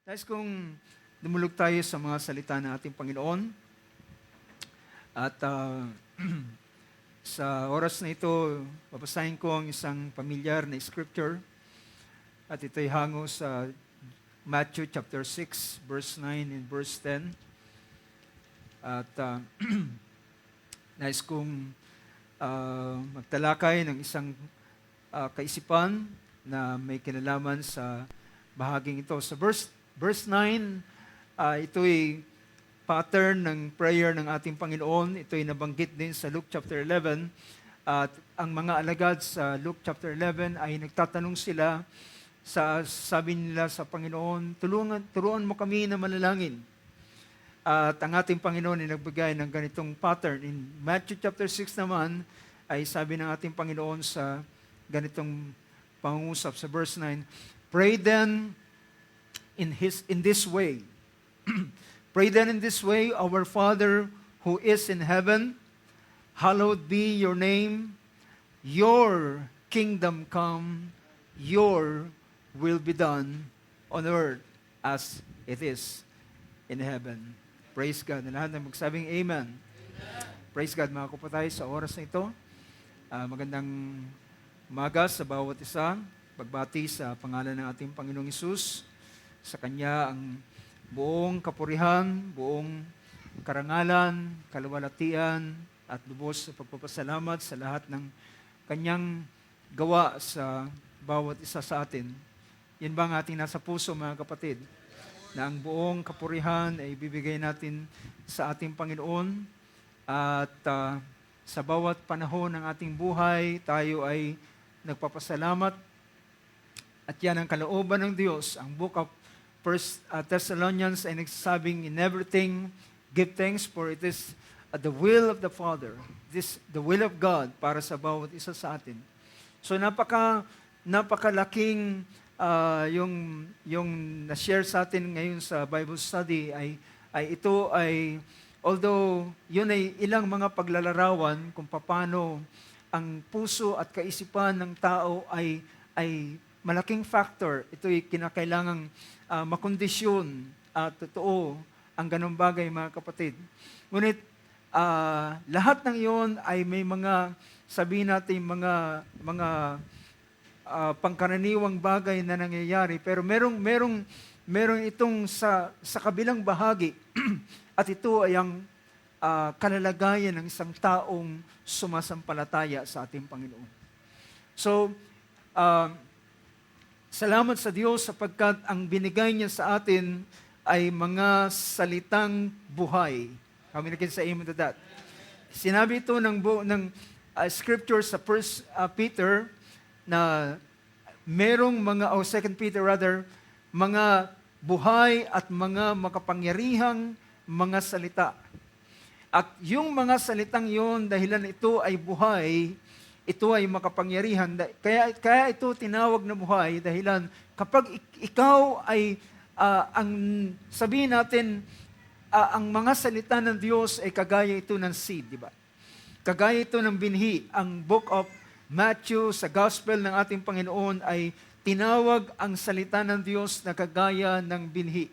Nais kong dumulog tayo sa mga salita ng ating Panginoon. At sa oras na ito, babasahin ko ang isang pamilyar na scripture. At ito'y hango sa Matthew chapter 6, verse 9 and verse 10. At nais kong magtalakay ng isang kaisipan na may kinalaman sa bahaging ito. Sa verse 9, ito'y pattern ng prayer ng ating Panginoon. Ito'y nabanggit din sa Luke chapter 11. At ang mga alagad sa Luke chapter 11 ay nagtatanong sila, sabi nila sa Panginoon, turuan mo kami na manalangin. At ang ating Panginoon ay nagbigay ng ganitong pattern. In Matthew chapter 6 naman, ay sabi ng ating Panginoon sa ganitong pangungusap sa verse 9, pray then in this way. Pray then in this way, our Father who is in heaven, hallowed be your name, your kingdom come, your will be done on earth as it is in heaven. Praise God. Na lahat na magsabing amen. Praise God. Mga kapatay, sa oras na ito, magandang umaga sa bawat isa. Pagbati sa pangalan ng ating Panginoong Hesus. Sa Kanya ang buong kapurihan, buong karangalan, kaluwalhatian, at lubos sa pagpapasalamat sa lahat ng Kanyang gawa sa bawat isa sa atin. Yan ba ang ating nasa puso, mga kapatid? Na ang buong kapurihan ay ibibigay natin sa ating Panginoon at sa bawat panahon ng ating buhay, tayo ay nagpapasalamat at yan ang kalooban ng Diyos. Ang book of First Thessalonians ay nagsasabing, in everything, give thanks for it is the will of the Father. This the will of God para sa bawat isa sa atin. So napakalaking yung na-share sa atin ngayon sa Bible study ay ito ay, although yun ay ilang mga paglalarawan kung paano ang puso at kaisipan ng tao ay malaking factor. Ito'y kinakailangang makondisyon at totoo ang ganung bagay, mga kapatid. Ngunit lahat ng iyon ay may mga, sabihin natin, mga pangkaraniwang bagay na nangyayari. Pero merong itong sa kabilang bahagi at ito ay ang kalalagayan ng isang taong sumasampalataya sa ating Panginoon. So, salamat sa Diyos sapagkat ang binigay niya sa atin ay mga salitang buhay. How many can say amen to that? Sinabi ito ng scripture sa 1 Peter na merong mga, o 2 Peter rather, mga buhay at mga makapangyarihang mga salita. At yung mga salitang yon, dahilan ito ay buhay, ito ay makapangyarihan. Kaya ito tinawag na buhay dahilan kapag ikaw ay ang sabihin natin ang mga salita ng Diyos ay kagaya ito ng seed, di ba? Kagaya ito ng binhi. Ang book of Matthew sa gospel ng ating Panginoon ay tinawag ang salita ng Diyos na kagaya ng binhi.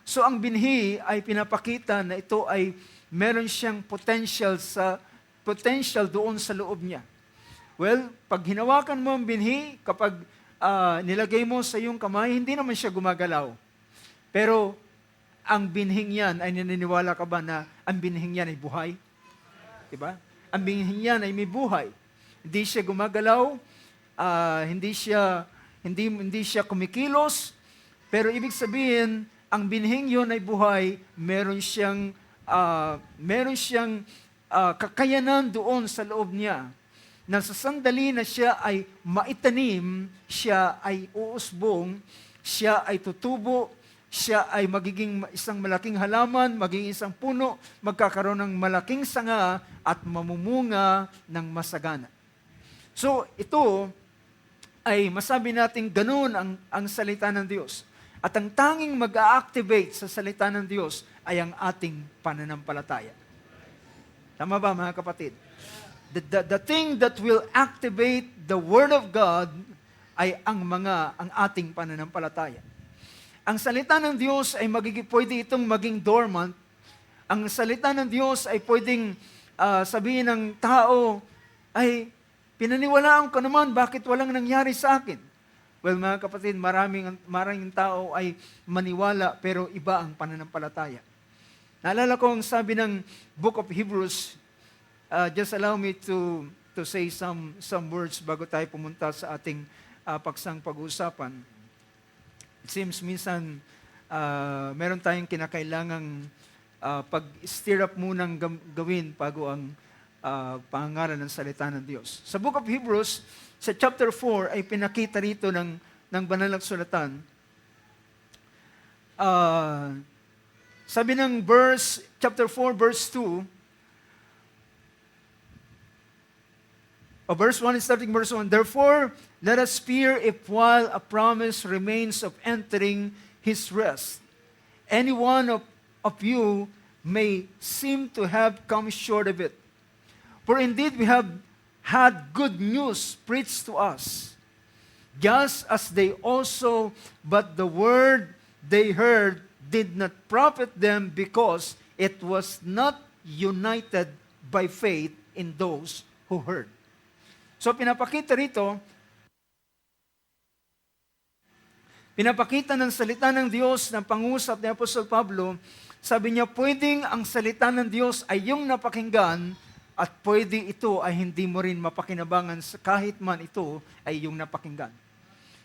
So ang binhi ay pinapakita na ito ay meron siyang potential doon sa loob niya. Well, pag hinawakan mo ang binhi, kapag nilagay mo sa iyong kamay, hindi naman siya gumagalaw. Pero ang binhing yan, ay naniniwala ka ba na ang binhing yan ay buhay? Diba? Ang binhing yan ay may buhay. Hindi siya gumagalaw, hindi siya kumikilos, pero ibig sabihin, ang binhing yon ay buhay, meron siyang kakayanan doon sa loob niya na sa sandali na siya ay maitanim, siya ay uusbong, siya ay tutubo, siya ay magiging isang malaking halaman, magiging isang puno, magkakaroon ng malaking sanga at mamumunga ng masagana. So ito ay masabi natin ganun ang salita ng Diyos. At ang tanging mag-a-activate sa salita ng Diyos ay ang ating pananampalataya. Tama ba, mga kapatid? The thing that will activate the Word of God ay ang ating pananampalataya. Ang salita ng Diyos ay pwede itong maging dormant. Ang salita ng Diyos ay pwedeng sabihin ng tao, ay pinaniwalaan ko naman, bakit walang nangyari sa akin? Well, mga kapatid, maraming tao ay maniwala, pero iba ang pananampalataya. Naalala ko ang sabi ng Book of Hebrews, just allow me to say some words bago tayo pumunta sa ating paksang pag-uusapan. It seems minsan meron tayong kinakailangang pag-stir up munang gawin bago ang pangaral ng salita ng Diyos. Sa Book of Hebrews, sa chapter 4, ay pinakita rito ng banal na sulatan. Sabi ng chapter 4, verse 2, verse 1, starting verse 1, therefore, let us fear if while a promise remains of entering His rest, any one of you may seem to have come short of it. For indeed we have had good news preached to us, just as they also, but the word they heard did not profit them because it was not united by faith in those who heard. So pinapakita rito, pinapakita ng salita ng Diyos ng pangusap ni Apostol Pablo, sabi niya, pwedeng ang salita ng Diyos ay yung napakinggan at pwede ito ay hindi mo rin mapakinabangan kahit man ito ay yung napakinggan.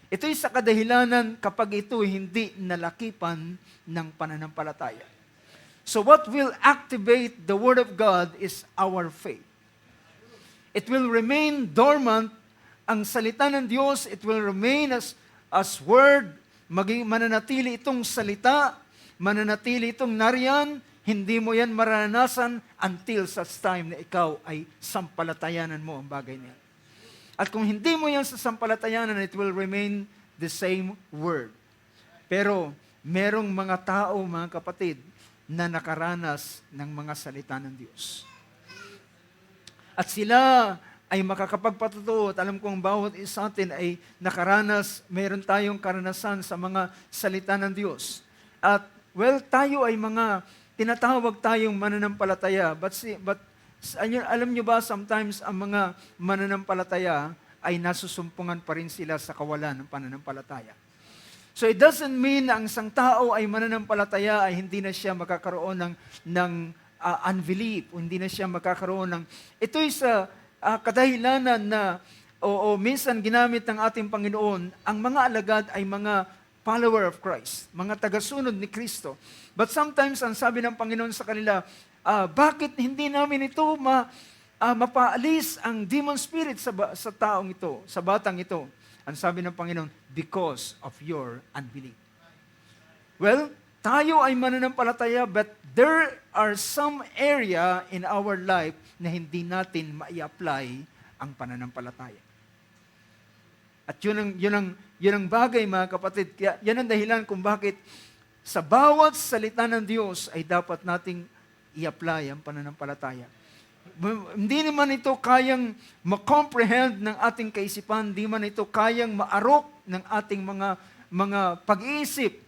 Ito'y sa kadahilanan kapag ito hindi nalakipan ng pananampalataya. So what will activate the Word of God is our faith. It will remain dormant. Ang salita ng Diyos, it will remain as Word. Mananatili itong salita, mananatili itong nariyan, hindi mo yan maranasan until such time na ikaw ay sampalatayanan mo ang bagay niya. At kung hindi mo yan sa sampalatayanan, it will remain the same word. Pero merong mga tao, mga kapatid, na nakaranas ng mga salita ng Diyos. At sila ay makakapagpatutuo at alam kong bawat isa atin ay nakaranas, meron tayong karanasan sa mga salita ng Diyos. At tayo ay tinatawag tayong mananampalataya, but alam nyo ba, sometimes ang mga mananampalataya ay nasusumpungan pa rin sila sa kawalan ng pananampalataya. So it doesn't mean na ang isang tao ay mananampalataya ay hindi na siya makakaroon ng unbelief, o hindi na siya magkakaroon ng... Ito'y sa kadahilanan na, o minsan ginamit ng ating Panginoon, ang mga alagad ay mga follower of Christ, mga tagasunod ni Kristo. But sometimes, ang sabi ng Panginoon sa kanila, bakit hindi namin ito mapaalis ang demon spirit sa taong ito, sa batang ito? Ang sabi ng Panginoon, because of your unbelief. Well, tayo ay mananampalataya, but there are some area in our life na hindi natin mai-apply ang pananampalataya. At yun ang bagay, mga kapatid. Kaya yan ang dahilan kung bakit sa bawat salita ng Diyos ay dapat nating i-apply ang pananampalataya. Hindi naman ito kayang ma-comprehend ng ating kaisipan, hindi man ito kayang maarok ng ating mga pag-iisip.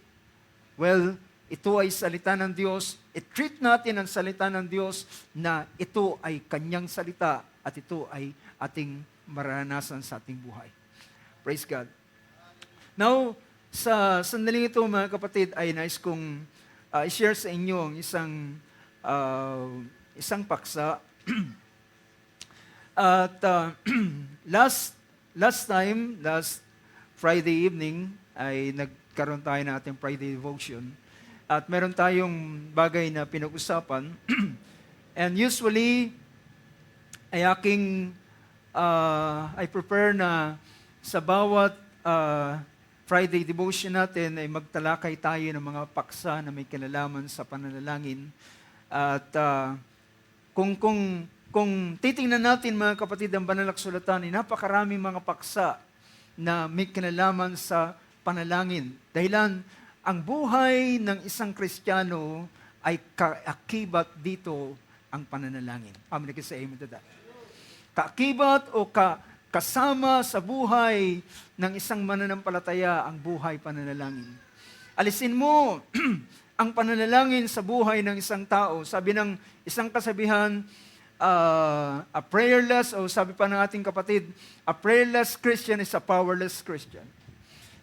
Well, ito ay salita ng Diyos. I-treat natin ang salita ng Diyos na ito ay kanyang salita at ito ay ating maranasan sa ating buhay. Praise God. Now, sa sandaling ito, mga kapatid, ay nais kong i-share sa inyo ang isang paksa. At last Friday evening, ay nagkaroon tayo ng ating Friday devotion. At meron tayong bagay na pinag-usapan. And usually, ay I prepare na sa bawat Friday devotion natin ay magtalakay tayo ng mga paksa na may kinalaman sa pananalangin. At kung titingnan natin, mga kapatid, ang banal na kasulatan, ay napakaraming mga paksa na may kinalaman sa panalangin. Dahilan, ang buhay ng isang Kristiyano ay kaakibat dito ang pananalangin. Amen ka sa amen to that. Kaakibat o kasama sa buhay ng isang mananampalataya ang buhay pananalangin. Alisin mo ang pananalangin sa buhay ng isang tao. Sabi ng isang kasabihan, a prayerless, o sabi pa ng ating kapatid, a prayerless Christian is a powerless Christian.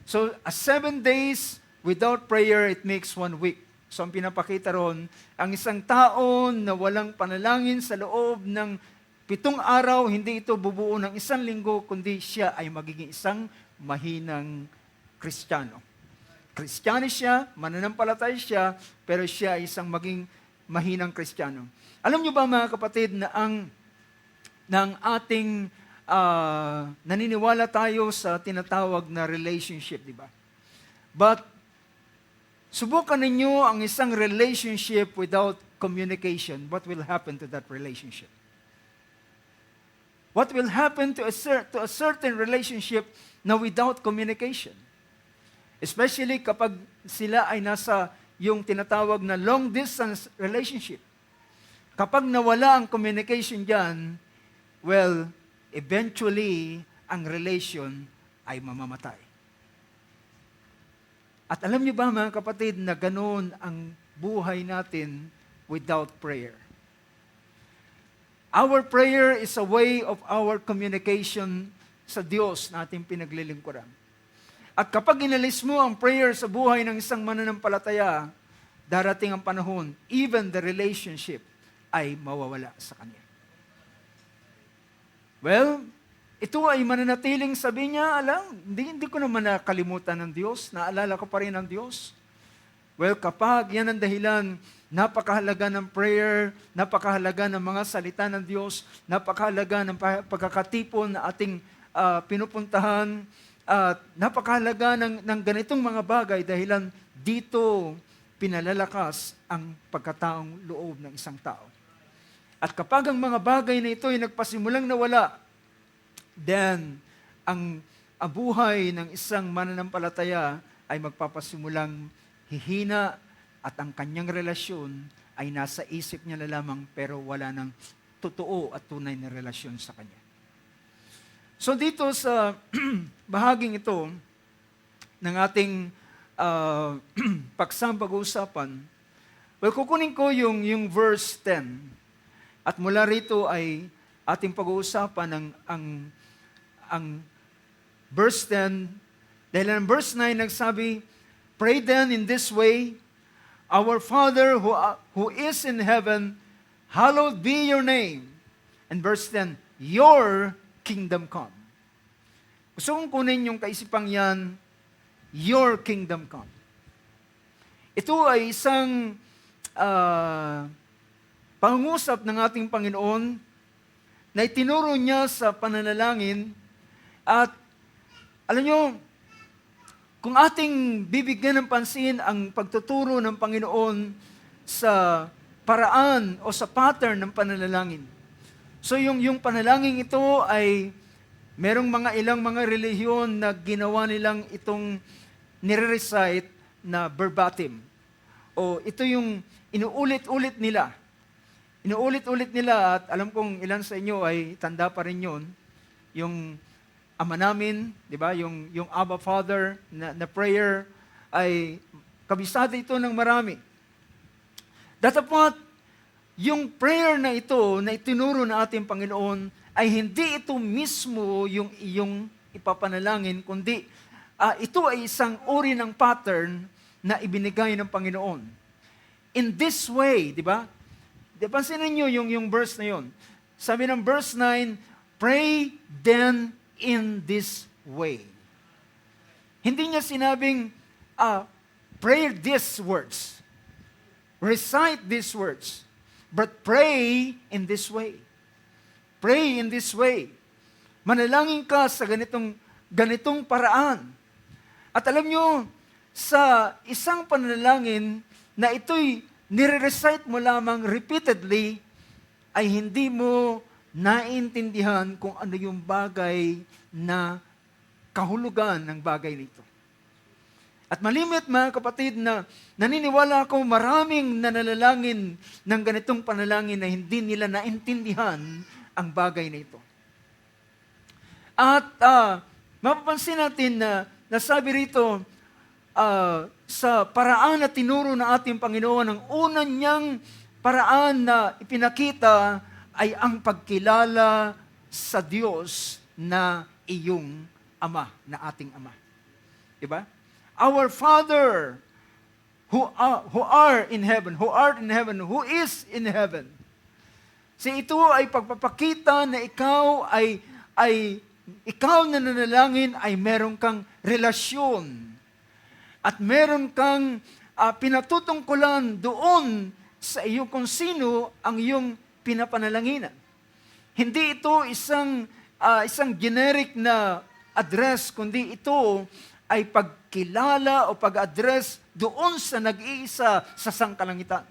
So, 7 days without prayer, it makes 1 week. So, ang pinapakita ron, ang isang tao na walang panalangin sa loob ng 7 araw, hindi ito bubuo ng 1 linggo, kundi siya ay magiging isang mahinang Kristiyano. Kristiyano siya, mananampalataya siya, pero siya ay isang maging mahinang Kristiyano. Alam niyo ba mga kapatid na ang ating naniniwala tayo sa tinatawag na relationship, di ba? But subukan ninyo ang isang relationship without communication. What will happen to that relationship? What will happen to a certain relationship na without communication? Especially kapag sila ay nasa yung tinatawag na long distance relationship. Kapag nawala ang communication dyan, well, eventually, ang relation ay mamamatay. At alam niyo ba mga kapatid na ganoon ang buhay natin without prayer? Our prayer is a way of our communication sa Diyos na ating pinaglilingkuran. At kapag inalis mo ang prayer sa buhay ng isang mananampalataya, darating ang panahon, even the relationship ay mawawala sa kanya. Well, ito ay mananatiling, sabi niya, hindi ko naman nakalimutan ng Diyos, naalala ko pa rin ang Diyos. Well, kapag yan ang dahilan, napakahalaga ng prayer, napakahalaga ng mga salita ng Diyos, napakahalaga ng pagkakatipon na ating pinupuntahan, at napakahalaga ng ganitong mga bagay dahilan dito pinalalakas ang pagkataong loob ng isang tao. At kapag ang mga bagay na ito ay nagpasimulang nawala, then ang buhay ng isang mananampalataya ay magpapasimulang hihina at ang kanyang relasyon ay nasa isip niya na lamang pero wala ng totoo at tunay na relasyon sa kanya. So dito sa bahaging ito ng ating paksang pag-uusapan, well, kukunin ko yung verse 10. At mula rito ay ating pag-uusapan ang verse 10. Dahil ang verse 9 nagsabi, pray then in this way, our Father who is in heaven, hallowed be your name. And verse 10, your kingdom come. Gusto kong kunin yung kaisipang yan, your kingdom come. Ito ay isang pangungusap ng ating Panginoon na itinuro niya sa pananalangin at alam nyo, kung ating bibigyan ng pansin ang pagtuturo ng Panginoon sa paraan o sa pattern ng pananalangin. So yung panalangin ito ay merong ilang mga relihiyon na ginawa nilang itong nire-recite na verbatim. O ito yung inuulit-ulit nila. Inuulit-ulit nila at alam kong ilan sa inyo ay tanda pa rin yun. Yung Ama namin, di ba? Yung Abba Father na prayer ay kabisado ito ng marami. Datapot, yung prayer na ito na itinuro ng ating Panginoon ay hindi ito mismo yung iyong ipapanalangin, kundi ito ay isang uri ng pattern na ibinigay ng Panginoon. In this way, di ba? Pansinin niyo yung verse na yun. Sabi ng verse 9, pray then in this way. Hindi niya sinabing, pray these words. Recite these words. But pray in this way. Pray in this way. Manalangin ka sa ganitong paraan. At alam nyo, sa isang panalangin na ito'y nire-recite mo lamang repeatedly, ay hindi mo naiintindihan kung ano yung bagay na kahulugan ng bagay nito. At malimit mga kapatid na naniniwala ako maraming nananalangin ng ganitong panalangin na hindi nila naintindihan ang bagay na ito. At mapapansin natin na nasabi rito, sa paraan na tinuro ng ating Panginoon, ang una niyang paraan na ipinakita ay ang pagkilala sa Diyos na iyong Ama, na ating Ama. Diba? Our Father, who art in heaven, who is in heaven. Ito ay pagpapakita na ikaw ikaw na nanalangin ay meron kang relasyon. At meron kang pinatutungkulan doon sa iyo kung sino ang iyong pinapanalanginan. Hindi ito isang generic na address, kundi ito ay pagkilala o pag-address doon sa nag-iisa sa sangkalangitan.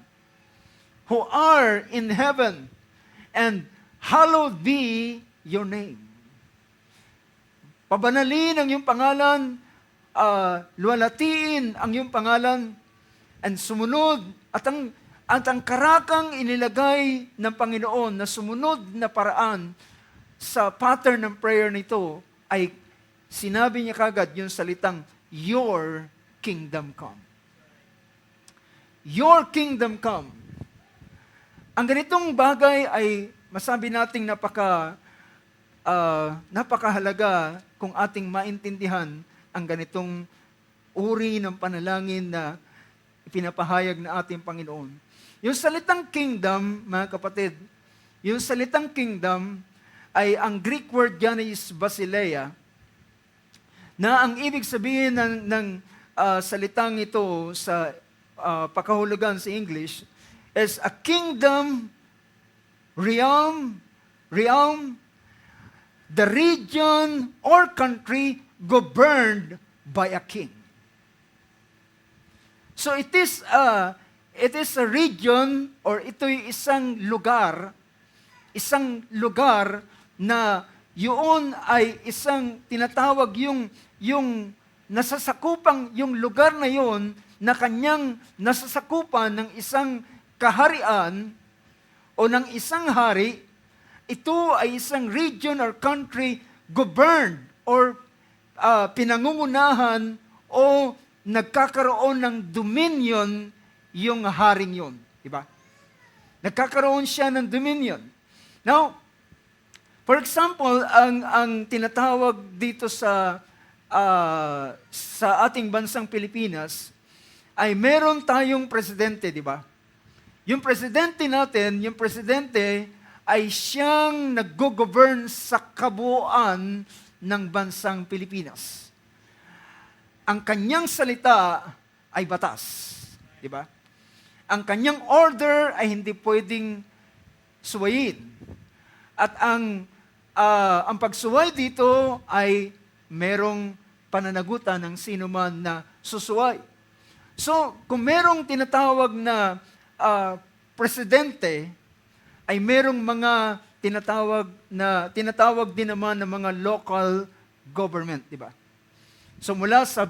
Who are in heaven, and hallowed be your name. Pabanalin ang iyong pangalan, luwalatiin ang iyong pangalan, and sumunod, at ang karakang inilagay ng Panginoon na sumunod na paraan sa pattern ng prayer nito ay sinabi niya kagad yung salitang, your kingdom come. Your kingdom come. Ang ganitong bagay ay masabi nating napakahalaga kung ating maintindihan ang ganitong uri ng panalangin na ipinapahayag na ating Panginoon. Yung salitang kingdom, mga kapatid, yung salitang kingdom ay ang Greek word dyan is basileia, na ang ibig sabihin ng salitang ito sa pakahulugan sa English is a kingdom, realm, the region or country governed by a king. So it is a region, or ito'y isang lugar na yun ay isang tinatawag yung nasasakupang yung lugar na yun na kanyang nasasakupan ng isang kaharian o ng isang hari. Ito ay isang region or country governed or pinangungunahan o nagkakaroon ng dominion yung haring yun. Diba? Nagkakaroon siya ng dominion. Now, for example, ang tinatawag dito sa ating bansang Pilipinas ay meron tayong presidente, di ba? Yung presidente natin, ay siyang nag-govern sa kabuuan ng bansang Pilipinas. Ang kanyang salita ay batas, di ba? Ang kanyang order ay hindi pwedeng suwayin. At ang pagsuway dito ay merong pananagutan ng sino man na susuway. So, kung merong tinatawag na presidente, ay merong mga tinatawag din naman ng mga local government, di ba? So, mula sa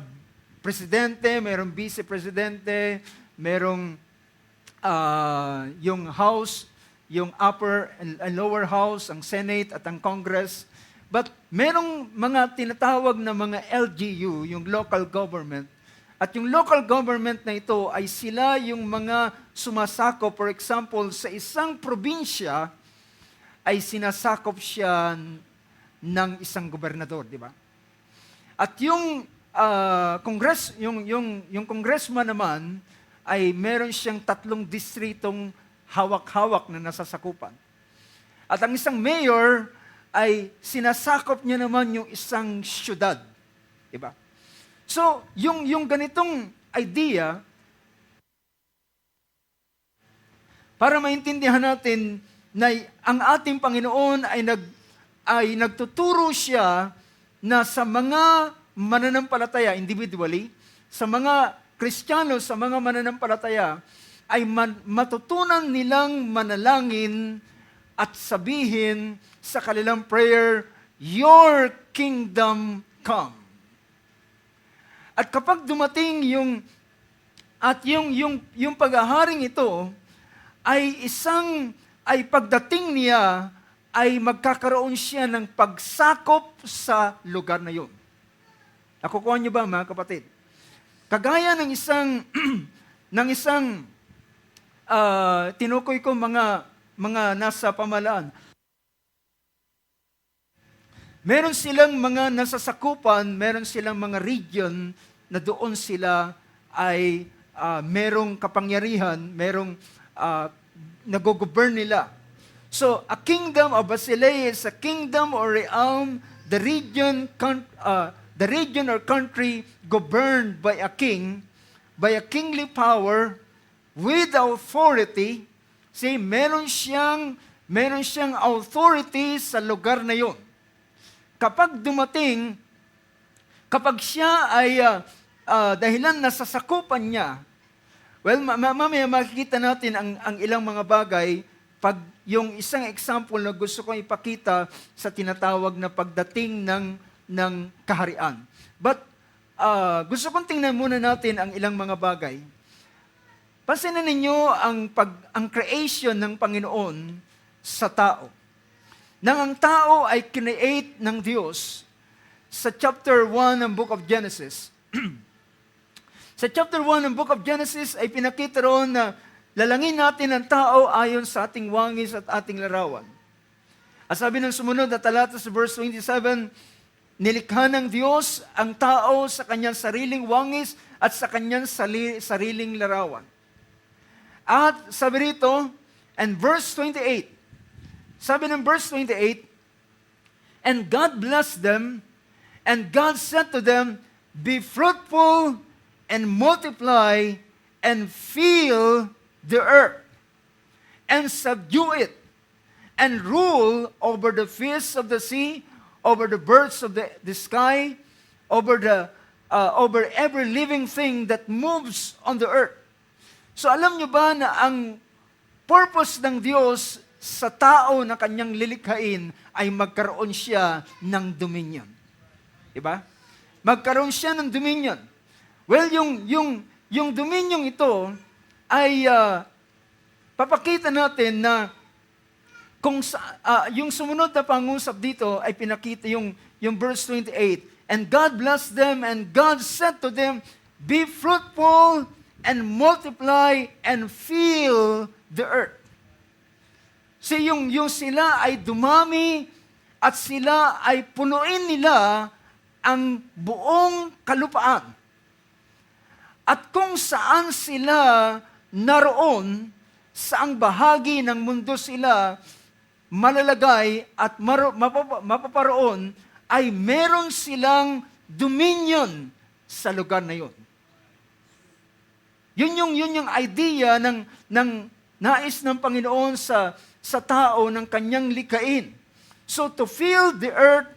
presidente, merong vice-presidente, merong yung house, yung upper and lower house, ang Senate at ang Congress. But merong mga tinatawag na mga LGU, yung local government. At yung local government na ito ay sila yung mga sumasakop. For example, sa isang probinsya ay sinasakop siya ng isang gobernador, di ba? At yung yung congressman naman ay meron siyang 3 distritong hawak-hawak na nasasakupan. At ang isang mayor ay sinasakop niya naman yung isang syudad. Diba? So, yung ganitong idea, para maintindihan natin na ang ating Panginoon ay nagtuturo siya na sa mga mananampalataya, individually, sa mga Kristiyano, sa mga mananampalataya, ay matutunan nilang manalangin at sabihin sa kanilang prayer, your kingdom come. At kapag dumating yung paghaharing ito, ay pagdating niya, ay magkakaroon siya ng pagsakop sa lugar na yun. Nakukuha niyo ba, mga kapatid? Kagaya ng isang ng isang tinukoy ko mga nasa pamalaan. Meron silang mga nasasakupan, meron silang mga region na doon sila ay merong kapangyarihan, merong nag-govern nila. So, a kingdom of Basileia is a kingdom or realm, the region or country governed by a king, by a kingly power, with authority. See, meron siyang authority sa lugar na yon. Kapag siya ay dahilan nasasakupan niya, well, mamaya makikita natin ang ilang mga bagay pag yung isang example na gusto kong ipakita sa tinatawag na pagdating ng kaharian. But gusto kong tingnan muna natin ang ilang mga bagay. Pansinin ninyo ang creation ng Panginoon sa tao. Nang ang tao ay create ng Diyos sa chapter 1 ng Book of Genesis. Sa chapter 1 ng Book of Genesis ay pinakita roon na lalangin natin ang tao ayon sa ating wangis at ating larawan. At sabi ng sumunod na talata sa verse 27, nilikha ng Diyos ang tao sa kanyang sariling wangis at sa kanyang sariling larawan. At sabi rito, and verse 28, sabi ng verse 28, and God blessed them, and God said to them, be fruitful and multiply and fill the earth and subdue it and rule over the fish of the sea, over the birds of the sky, over every living thing that moves on the earth. So alam nyo ba na ang purpose ng Diyos sa tao na kanyang lilikhain ay magkaroon siya ng dominion. Diba? Magkaroon siya ng dominion. Well, yung dominion ito ay papakita natin na kung yung sumunod na pangusap dito ay pinakita yung verse 28. And God blessed them, and God said to them, be fruitful and multiply and fill the earth. So yung sila ay dumami at sila ay punuin nila ang buong kalupaan. At kung saan sila naroon, saang bahagi ng mundo sila malalagay at mapaparoon, ay meron silang dominion sa lugar na yun. Yun yung idea ng nais ng Panginoon sa tao ng kanyang likhain. So to fill the earth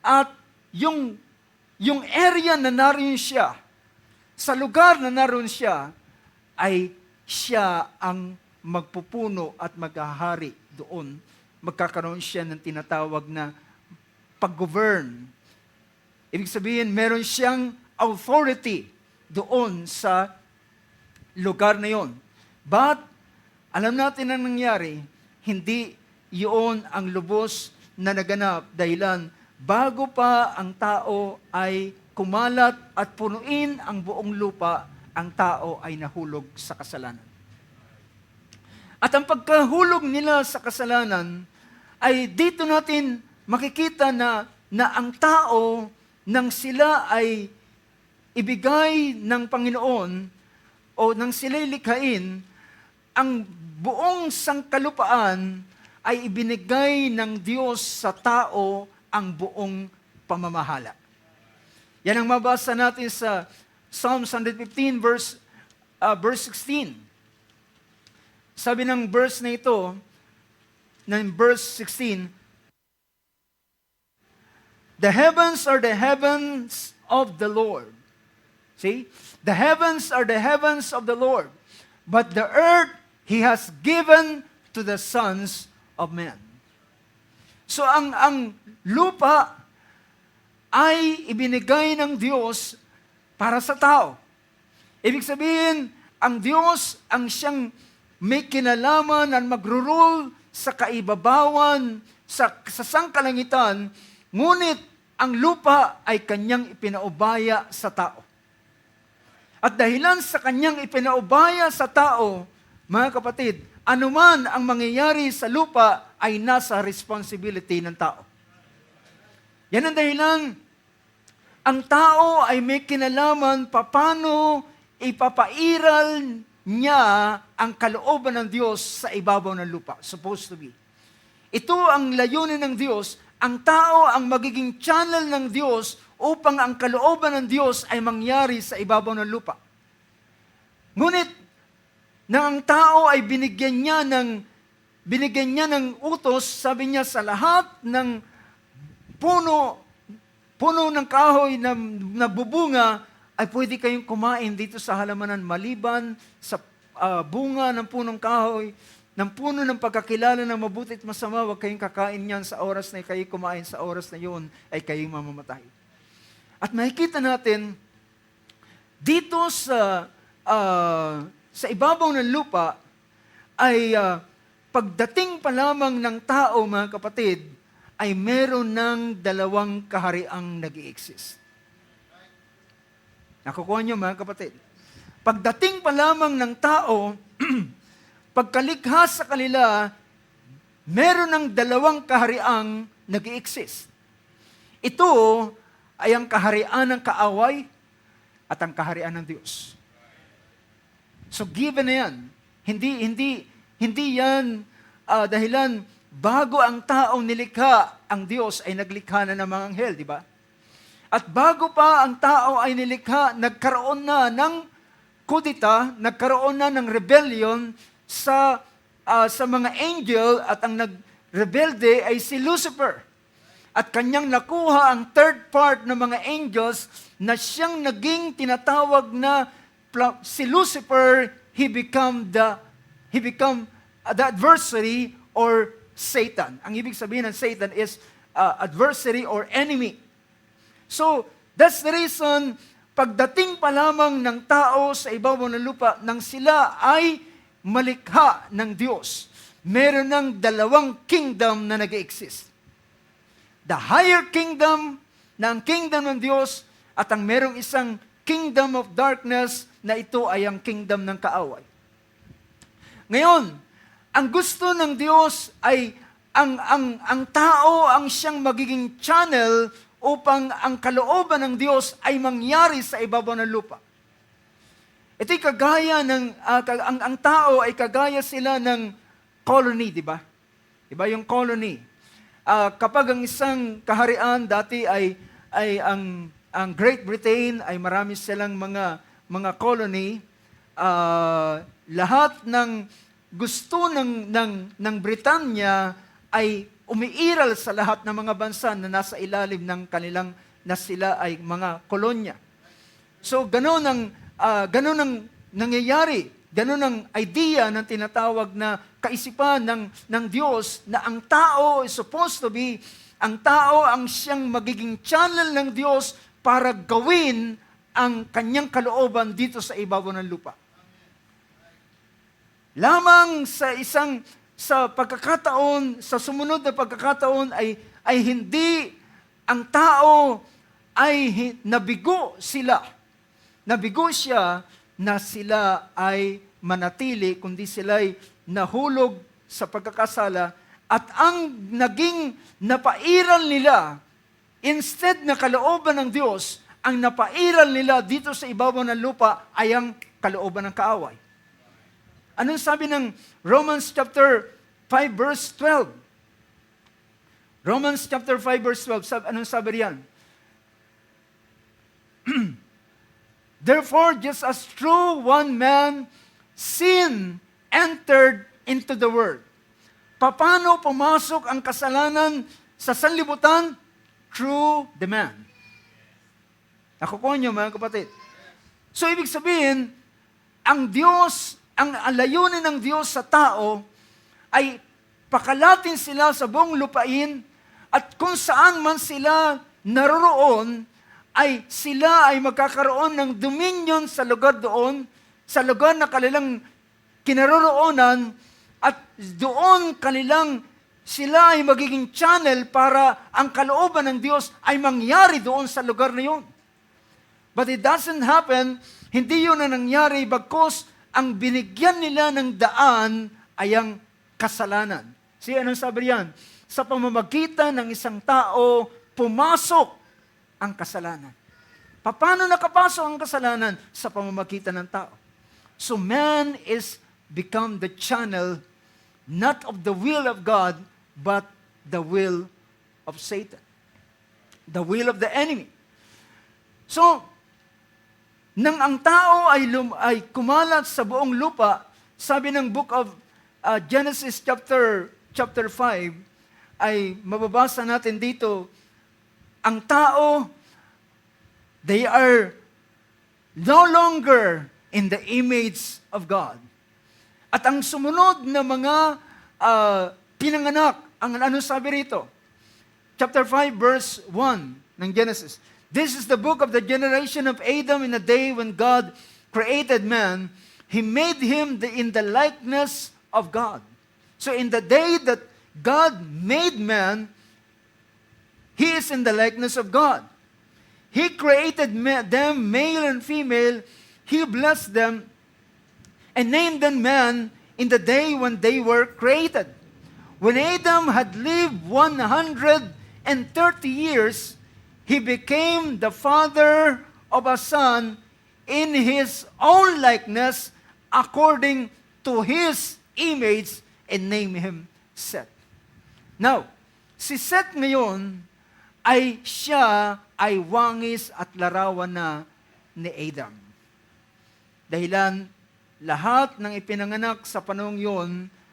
at yung area na naroon siya, sa lugar na naroon siya, ay siya ang magpupuno at maghahari doon. Magkakaroon siya ng tinatawag na pag-govern. Ibig sabihin, meron siyang authority doon sa lugar na yon. But, alam natin ang nangyari, hindi iyon ang lubos na naganap dahilan bago pa ang tao ay kumalat at punuin ang buong lupa, ang tao ay nahulog sa kasalanan. At ang pagkahulog nila sa kasalanan ay dito natin makikita na ang tao nang sila ay ibigay ng Panginoon o nang sila'y likhain, ang buong sangkalupaan ay ibinigay ng Diyos sa tao ang buong pamamahala. Yan ang mabasa natin sa Psalm 115 verse 16. Sabi ng verse na ito, ng verse 16, the heavens are the heavens of the Lord. See? The heavens are the heavens of the Lord, but the earth He has given to the sons of men. So ang lupa ay ibinigay ng Diyos para sa tao. Ibig sabihin, ang Diyos ang siyang may kinalaman at magro-rule sa kaibabawan, sa sangkalangitan, ngunit ang lupa ay kanyang ipinaubaya sa tao. At dahilan sa kanyang ipinaubaya sa tao, mga kapatid, anuman ang mangyayari sa lupa ay nasa responsibility ng tao. Yan ang dahilan. Ang tao ay may kinalaman paano ipapairal niya ang kalooban ng Diyos sa ibabaw ng lupa. Supposed to be. Ito ang layunin ng Diyos. Ang tao ang magiging channel ng Diyos upang ang kalooban ng Diyos ay mangyari sa ibabaw ng lupa. Ngunit, nang ang tao ay binigyan niya ng utos, sabi niya sa lahat ng puno ng kahoy na nabubunga, ay pwede kayong kumain dito sa halamanan maliban sa bunga ng punong kahoy, ng puno ng pagkakilala ng mabuti at masama, huwag kayong kakain niyan sa oras na kayo kumain, sa oras na yun ay kayong mamamatay. At makikita natin, dito sa ibabaw ng lupa, ay pagdating pa lamang ng tao, mga kapatid, ay meron ng dalawang kahariang nag-i-exist. Nakukuha niyo, mga kapatid? Pagdating pa lamang ng tao, pagkalikha sa kanila, meron ng dalawang kahariang nag-i-exist. Ito ay ang kaharian ng kaaway at ang kaharian ng Diyos. So given na yan. Hindi yan dahilan bago ang taong nilikha, ang Diyos ay naglikha na ng mga anghel, di ba? At bago pa ang tao ay nilikha, nagkaroon na ng kudita, nagkaroon na ng rebellion sa mga angel, at ang nagrebelde ay si Lucifer. At kanyang nakuha ang third part ng mga angels na siyang naging tinatawag na si Lucifer, he become the adversary or Satan. Ang ibig sabihin ng Satan is adversary or enemy. So, that's the reason, pagdating pa lamang ng tao sa ibabaw ng lupa, nang sila ay malikha ng Diyos, meron ng dalawang kingdom na nag-exist. The higher kingdom, na ang kingdom ng Diyos, at ang merong isang kingdom of darkness, na ito ay ang kingdom ng kaaway. Ngayon, ang gusto ng Diyos ay ang tao ang siyang magiging channel upang ang kalooban ng Diyos ay mangyari sa ibabaw ng lupa. Ito'y kagaya ng, ang tao ay kagaya sila ng colony, di ba? Di ba yung colony? Kapag ang isang kaharian dati ay ang Great Britain ay marami silang mga colony, lahat ng gusto ng Britanya ay umiiral sa lahat ng mga bansa na nasa ilalim ng kanilang, na sila ay mga kolonya. So, ganun ang nangyayari. Ganun ang idea ng tinatawag na kaisipan ng Diyos, na ang tao is supposed to be, ang tao ang siyang magiging channel ng Diyos para gawin ang kanyang kalooban dito sa ibabaw ng lupa. Lamang sa pagkakataon, sa sumunod na pagkakataon ay hindi ang tao ay nabigo sila. Nabigo siya na sila ay manatili, kundi sila'y nahulog sa pagkakasala, at ang naging napairal nila, instead na kalooban ng Diyos, ang napairal nila dito sa ibabaw ng lupa ay ang kalooban ng kaaway. Anong sabi ng Romans chapter 5 verse 12? Romans chapter 5 verse 12, anong sabi riyan? Therefore, just as through one man sin entered into the world. Paano pumasok ang kasalanan sa sanlibutan? Through the man. Nakukuha niyo, mga kapatid. So, ibig sabihin, ang Diyos, ang layunin ng Diyos sa tao ay pakalatin sila sa buong lupain, at kung saan man sila naroroon, ay sila ay magkakaroon ng dominion sa lugar doon, sa lugar na kanilang kinaroroonan, at doon sila ay magiging channel para ang kalooban ng Diyos ay mangyari doon sa lugar na yun. But it doesn't happen Hindi yun na nangyari, bagkus ang binigyan nila ng daan ay ang kasalanan. Anong sabi riyan? Sa pamamagitan ng isang tao, pumasok ang kasalanan. Paano nakapasok ang kasalanan? Sa pamamagitan ng tao. So man is become the channel not of the will of God, but the will of Satan. The will of the enemy. So, nang ang tao ay kumalat sa buong lupa, sabi ng book of Genesis chapter 5, ay mababasa natin dito, ang tao, they are no longer in the image of God. At ang sumunod na mga pinanganak, ang ano sabi rito? Chapter 5, verse 1 ng Genesis. This is the book of the generation of Adam in the day when God created man. He made him in the likeness of God. So in the day that God made man, he is in the likeness of God. He created them, male and female. He blessed them and named them man in the day when they were created. When Adam had lived 130 years, he became the father of a son in his own likeness, according to his image, and named him Seth. Now, si Seth ngayon siya ay wangis at larawan na ni Adam. Dahilan, lahat ng ipinanganak sa panahong yon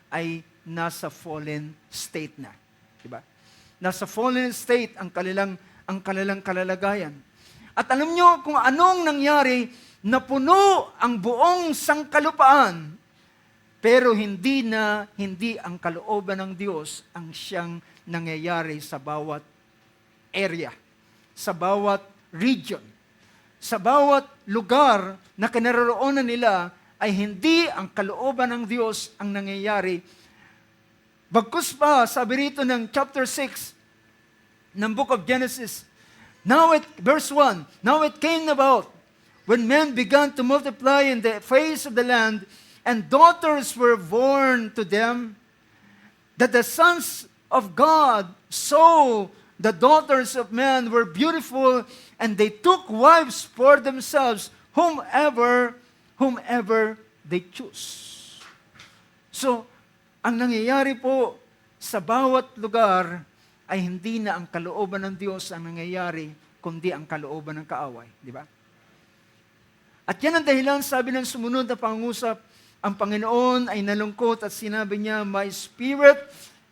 ay nasa fallen state na. Diba? Nasa fallen state ang kanilang kalalagayan. At alam nyo kung anong nangyari, napuno ang buong sangkalupaan, pero hindi ang kalooban ng Diyos ang siyang nangyayari sa bawat area, sa bawat region, sa bawat lugar na kinaroroonan nila ay hindi ang kalooban ng Diyos ang nangyayari. Bagkus pa, sabi rito ng chapter 6 ng book of Genesis, verse 1, Now it came about, when men began to multiply in the face of the land, and daughters were born to them, that the sons of God saw the daughters of men were beautiful, and they took wives for themselves, whomever they choose. So, ang nangyayari po sa bawat lugar ay hindi na ang kalooban ng Diyos ang nangyayari, kundi ang kalooban ng kaaway. Di ba? At yan ang dahilan, sabi ng sumunod na pangusap, ang Panginoon ay nalungkot at sinabi niya, My spirit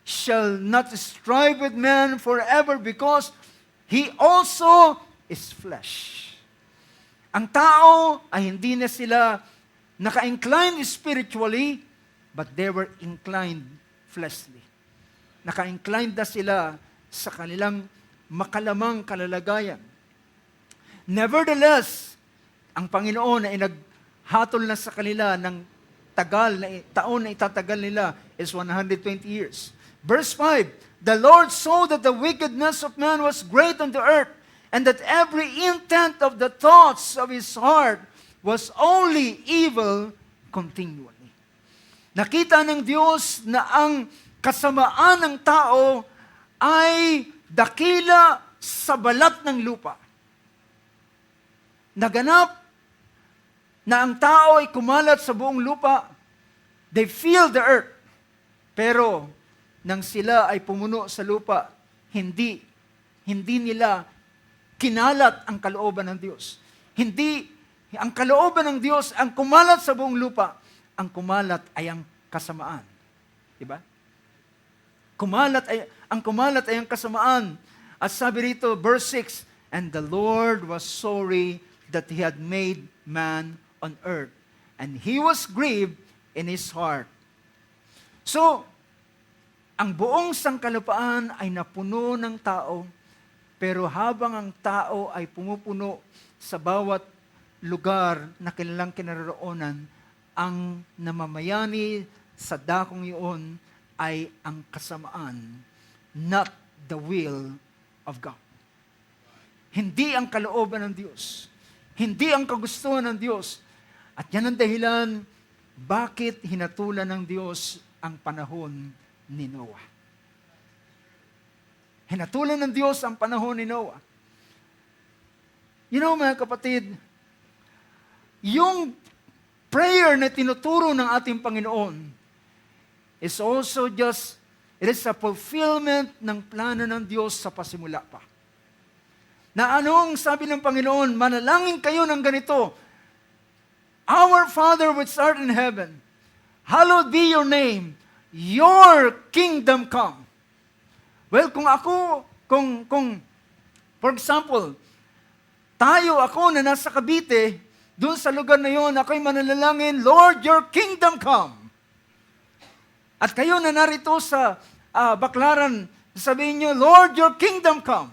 shall not strive with man forever because he also is flesh. Ang tao ay hindi na sila naka-inclined spiritually, but they were inclined fleshly. Naka-inclined na sila sa kanilang makalamang kalalagayan. Nevertheless, ang Panginoon ay naghatol na sa kanila ng taon na itatagal nila is 120 years. Verse 5, The Lord saw that the wickedness of man was great on the earth, and that every intent of the thoughts of his heart was only evil continually. Nakita ng Diyos na ang kasamaan ng tao ay dakila sa balat ng lupa. Naganap na ang tao ay kumalat sa buong lupa. They filled the earth. Pero nang sila ay pumuno sa lupa, hindi nila kinalat ang kalooban ng Diyos. Hindi ang kalooban ng Diyos ang kumalat sa buong lupa. Ang kumalat ay ang kasamaan. Diba? Ang kumalat ay ang kasamaan. At sabi rito, verse 6, And the Lord was sorry that He had made man on earth, and He was grieved in His heart. So, ang buong sangkalupaan ay napuno ng tao, pero habang ang tao ay pumupuno sa bawat lugar na kanilang kinaroroonan, ang namamayani sa dakong iyon ay ang kasamaan, not the will of God. Hindi ang kalooban ng Diyos. Hindi ang kagustuhan ng Diyos. At yan ang dahilan bakit hinatulan ng Diyos ang panahon ni Noah. Hinatulan ng Diyos ang panahon ni Noah. You know, mga kapatid, yung prayer na tinuturo ng ating Panginoon is also just, it is a fulfillment ng plano ng Diyos sa pasimula pa. Na anong sabi ng Panginoon, manalangin kayo ng ganito, Our Father which art in heaven, hallowed be your name, your kingdom come. Well, kung for example, ako na nasa Cavite, doon sa lugar na yon, ako'y manalangin, Lord, your kingdom come. At kayo na narito sa Baclaran, sabihin nyo, Lord, your kingdom come.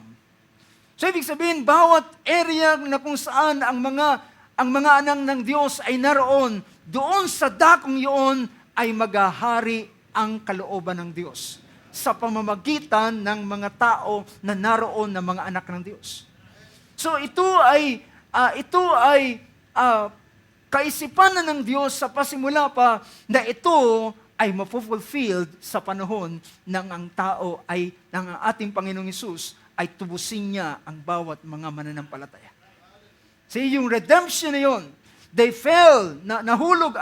So, ibig sabihin, bawat area na kung saan ang mga anak ng Diyos ay naroon, doon sa dakong yun ay maghahari ang kalooban ng Diyos sa pamamagitan ng mga tao na naroon na mga anak ng Diyos. So, ito ay kaisipan na ng Diyos sa pasimula pa na ito ay mapufulfilled sa panahon ng ang tao ng ating Panginoong Hesus ay tubusin niya ang bawat mga mananampalataya. See, yung redemption na yun, they fell, nahulog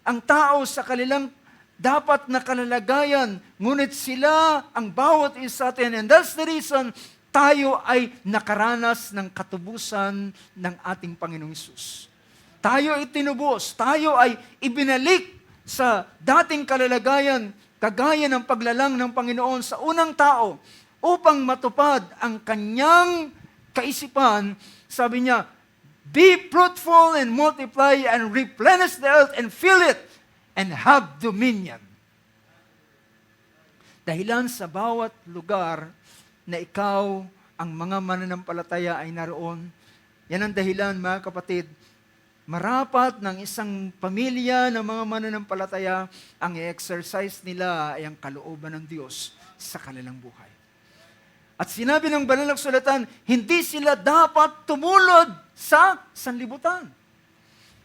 ang tao sa kanilang dapat na kalalagayan, ngunit sila ang bawat isa atin, and that's the reason tayo ay nakaranas ng katubusan ng ating Panginoong Hesus. Tayo ay tinubos, tayo ay ibinalik sa dating kalalagayan, kagaya ng paglalang ng Panginoon sa unang tao, upang matupad ang kanyang kaisipan. Sabi niya, be fruitful and multiply and replenish the earth and fill it and have dominion. Dahilan sa bawat lugar na ikaw, ang mga mananampalataya ay naroon, yan ang dahilan, mga kapatid, marapat ng isang pamilya ng mga mananampalataya, ang i-exercise nila ay ang kalooban ng Diyos sa kanilang buhay. At sinabi ng banal na kasulatan, hindi sila dapat tumulod sa sanlibutan.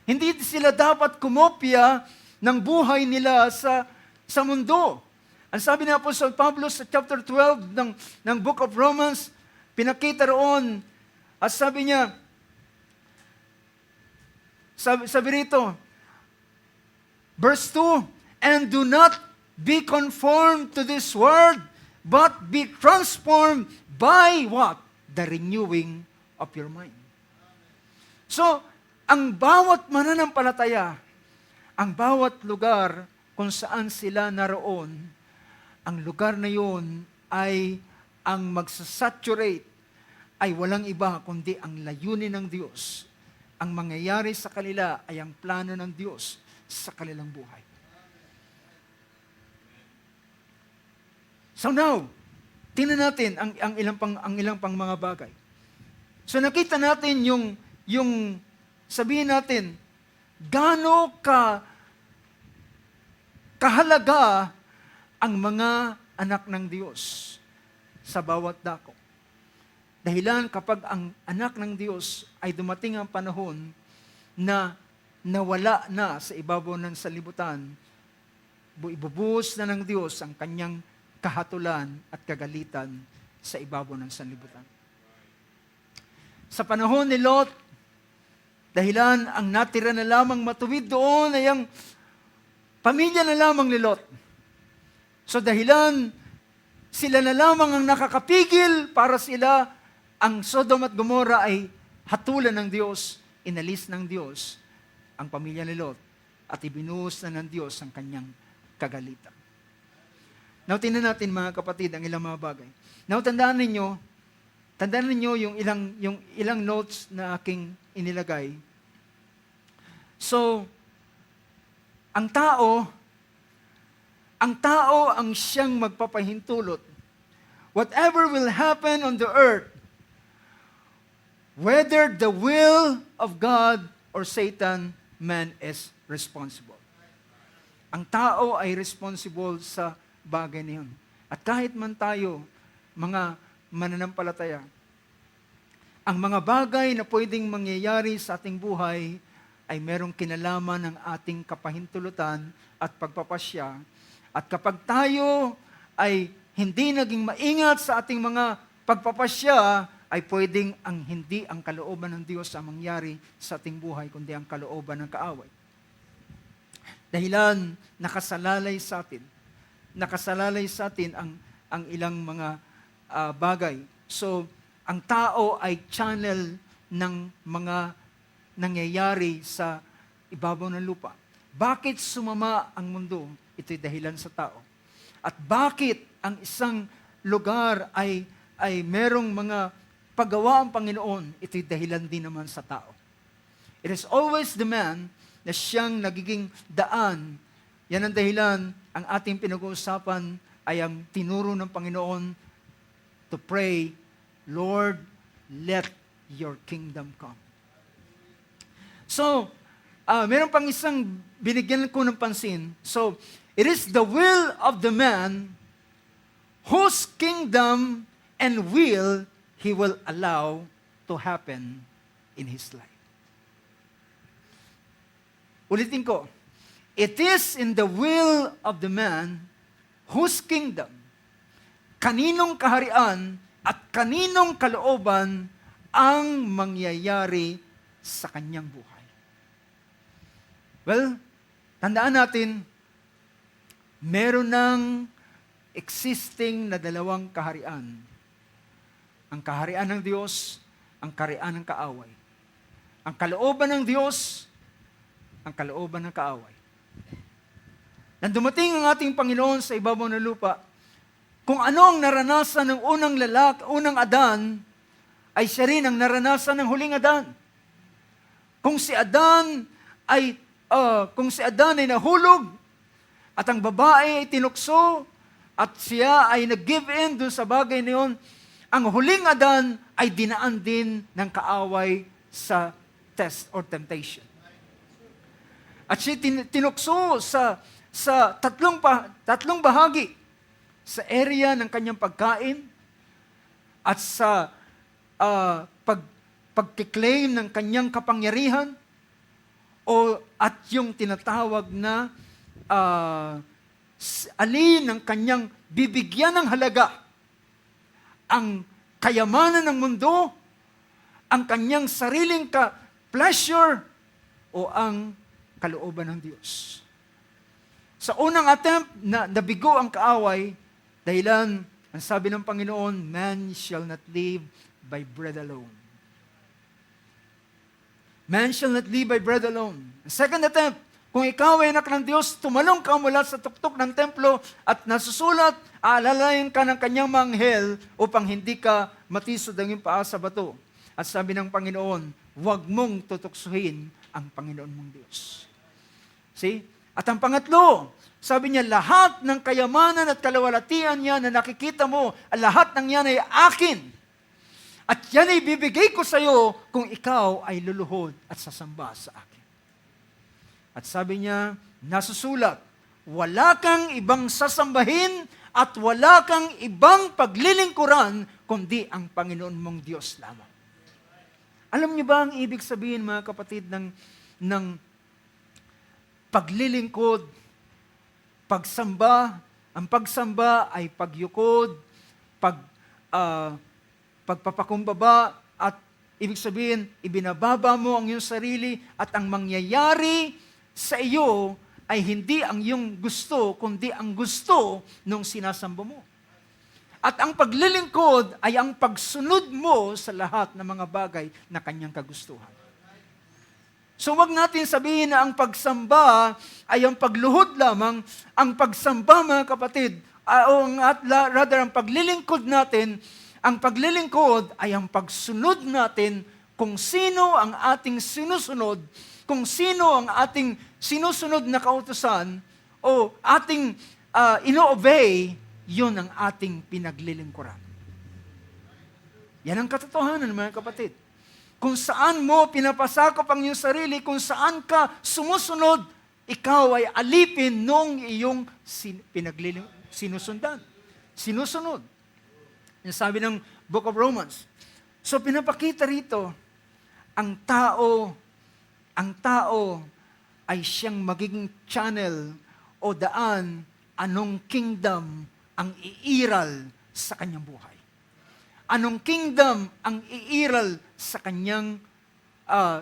Hindi sila dapat kumopya ng buhay nila sa mundo. Ang sabi ni Apostol Pablo sa chapter 12 ng Book of Romans, pinakita roon, at sabi niya, sabi rito, verse 2, and do not be conformed to this world, but be transformed by what? The renewing of your mind. So, ang bawat mananampalataya, ang bawat lugar kung saan sila naroon, ang lugar na yun ay ang magsasaturate, ay walang iba kundi ang layunin ng Diyos. Ang mangyayari sa kanila ay ang plano ng Diyos sa kanilang buhay. So now, tingnan natin ang ilang pang mga bagay. So nakita natin yung sabihin natin, gaano kahalaga ang mga anak ng Diyos sa bawat dako. Dahilan kapag ang anak ng Diyos ay dumating ang panahon na nawala na sa ibabaw ng sanlibutan, ibubuhos na ng Diyos ang kanyang kahatulan at kagalitan sa ibabaw ng sanlibutan. Sa panahon ni Lot, dahilan ang natira na lamang matuwid doon ay ang pamilya na lamang ni Lot. So dahilan, sila na lamang ang nakakapigil para sila, ang Sodom at Gomorrah ay hatulan ng Diyos, inalis ng Diyos ang pamilya ni Lot at ibinuhos na ng Diyos ang kanyang kagalitan. Now, tingnan natin mga kapatid ang ilang mga bagay. Now, tandaan ninyo yung ilang notes na aking inilagay. So, ang tao ang siyang magpapahintulot. Whatever will happen on the earth, whether the will of God or Satan, man is responsible. Ang tao ay responsible sa bagay na yun. At kahit man tayo, mga mananampalataya, ang mga bagay na pwedeng mangyayari sa ating buhay ay merong kinalaman ng ating kapahintulutan at pagpapasya. At kapag tayo ay hindi naging maingat sa ating mga pagpapasya, ay pwedeng hindi ang kalooban ng Diyos ang mangyari sa ating buhay, kundi ang kalooban ng kaaway. Dahilan, nakasalalay sa atin ang ilang mga bagay. So, ang tao ay channel ng mga nangyayari sa ibabaw ng lupa. Bakit sumama ang mundo? Ito'y dahilan sa tao. At bakit ang isang lugar ay merong mga paggawa ang Panginoon? Ito'y dahilan din naman sa tao. It is always the man na siyang nagiging daan. Yan ang dahilan, ang ating pinag-uusapan ay ang tinuro ng Panginoon to pray, Lord, let your kingdom come. So, meron pang isang binigyan ko ng pansin. So, it is the will of the man whose kingdom and will he will allow to happen in his life. Ulitin ko. It is in the will of the man whose kingdom, kaninong kaharian at kaninong kalooban ang mangyayari sa kanyang buhay. Well, tandaan natin, meron ng existing na dalawang kaharian. Ang kaharian ng Diyos, ang kaharian ng kaaway. Ang kalooban ng Diyos, ang kalooban ng kaaway. Nang dumating ang ating Panginoon sa ibabaw ng lupa, kung ano ang naranasan ng unang Adan, ay siya rin ang naranasan ng huling Adan. Kung si Adan ay nahulog, at ang babae ay tinukso, at siya ay nag-give in dun sa bagay na yun, ang huling Adan ay dinaan din ng kaaway sa test or temptation. At siya tinukso sa tatlong bahagi, sa area ng kanyang pagkain, at sa pagkiklaim ng kanyang kapangyarihan, at yung tinatawag na alin ng kanyang bibigyan ng halaga, ang kayamanan ng mundo, ang kanyang sariling pleasure, o ang kalooban ng Diyos. Sa unang attempt na nabigo ang kaaway, dahilan, ang sabi ng Panginoon, man shall not live by bread alone. Man shall not live by bread alone. Ang second attempt, kung ikaw ay anak ng Diyos, tumalong ka mula sa tuktok ng templo at nasusulat, aalalayan ka ng kanyang manghel upang hindi ka matisod ang iyong paa sa bato. At sabi ng Panginoon, huwag mong tutuksuhin ang Panginoon mong Diyos. See? At ang pangatlo, sabi niya, lahat ng kayamanan at kalawalatian niya na nakikita mo, lahat ng yan ay akin. At yan ay bibigay ko sa iyo kung ikaw ay luluhod at sasamba sa akin. At sabi niya, nasusulat, wala kang ibang sasambahin at wala kang ibang paglilingkuran kundi ang Panginoon mong Diyos lamang. Alam niyo ba ang ibig sabihin, mga kapatid, ng paglilingkod, pagsamba? Ang pagsamba ay pagyukod, pagpapakumbaba, at ibig sabihin, ibinababa mo ang iyong sarili at ang mangyayari sa iyo ay hindi ang iyong gusto, kundi ang gusto nung sinasamba mo. At ang paglilingkod ay ang pagsunod mo sa lahat ng mga bagay na kanyang kagustuhan. So wag natin sabihin na ang pagsamba ay ang pagluhod lamang. Ang pagsamba, mga kapatid, rather ang paglilingkod natin, ang paglilingkod ay ang pagsunod natin kung sino ang ating sinusunod, kung sino ang ating sinusunod na kautusan o ating ino-obey, yun ang ating pinaglilingkuran. Yan ang katotohanan, mga kapatid. Kung saan mo pinapasakop ang iyong sarili, kung saan ka sumusunod, ikaw ay alipin nung iyong sinusundan. Sinusunod. Yung sabi ng Book of Romans, So pinapakita rito, ang tao ay siyang magiging channel o daan anong kingdom ang iiral sa kanyang buhay. Anong kingdom ang iiral sa kanyang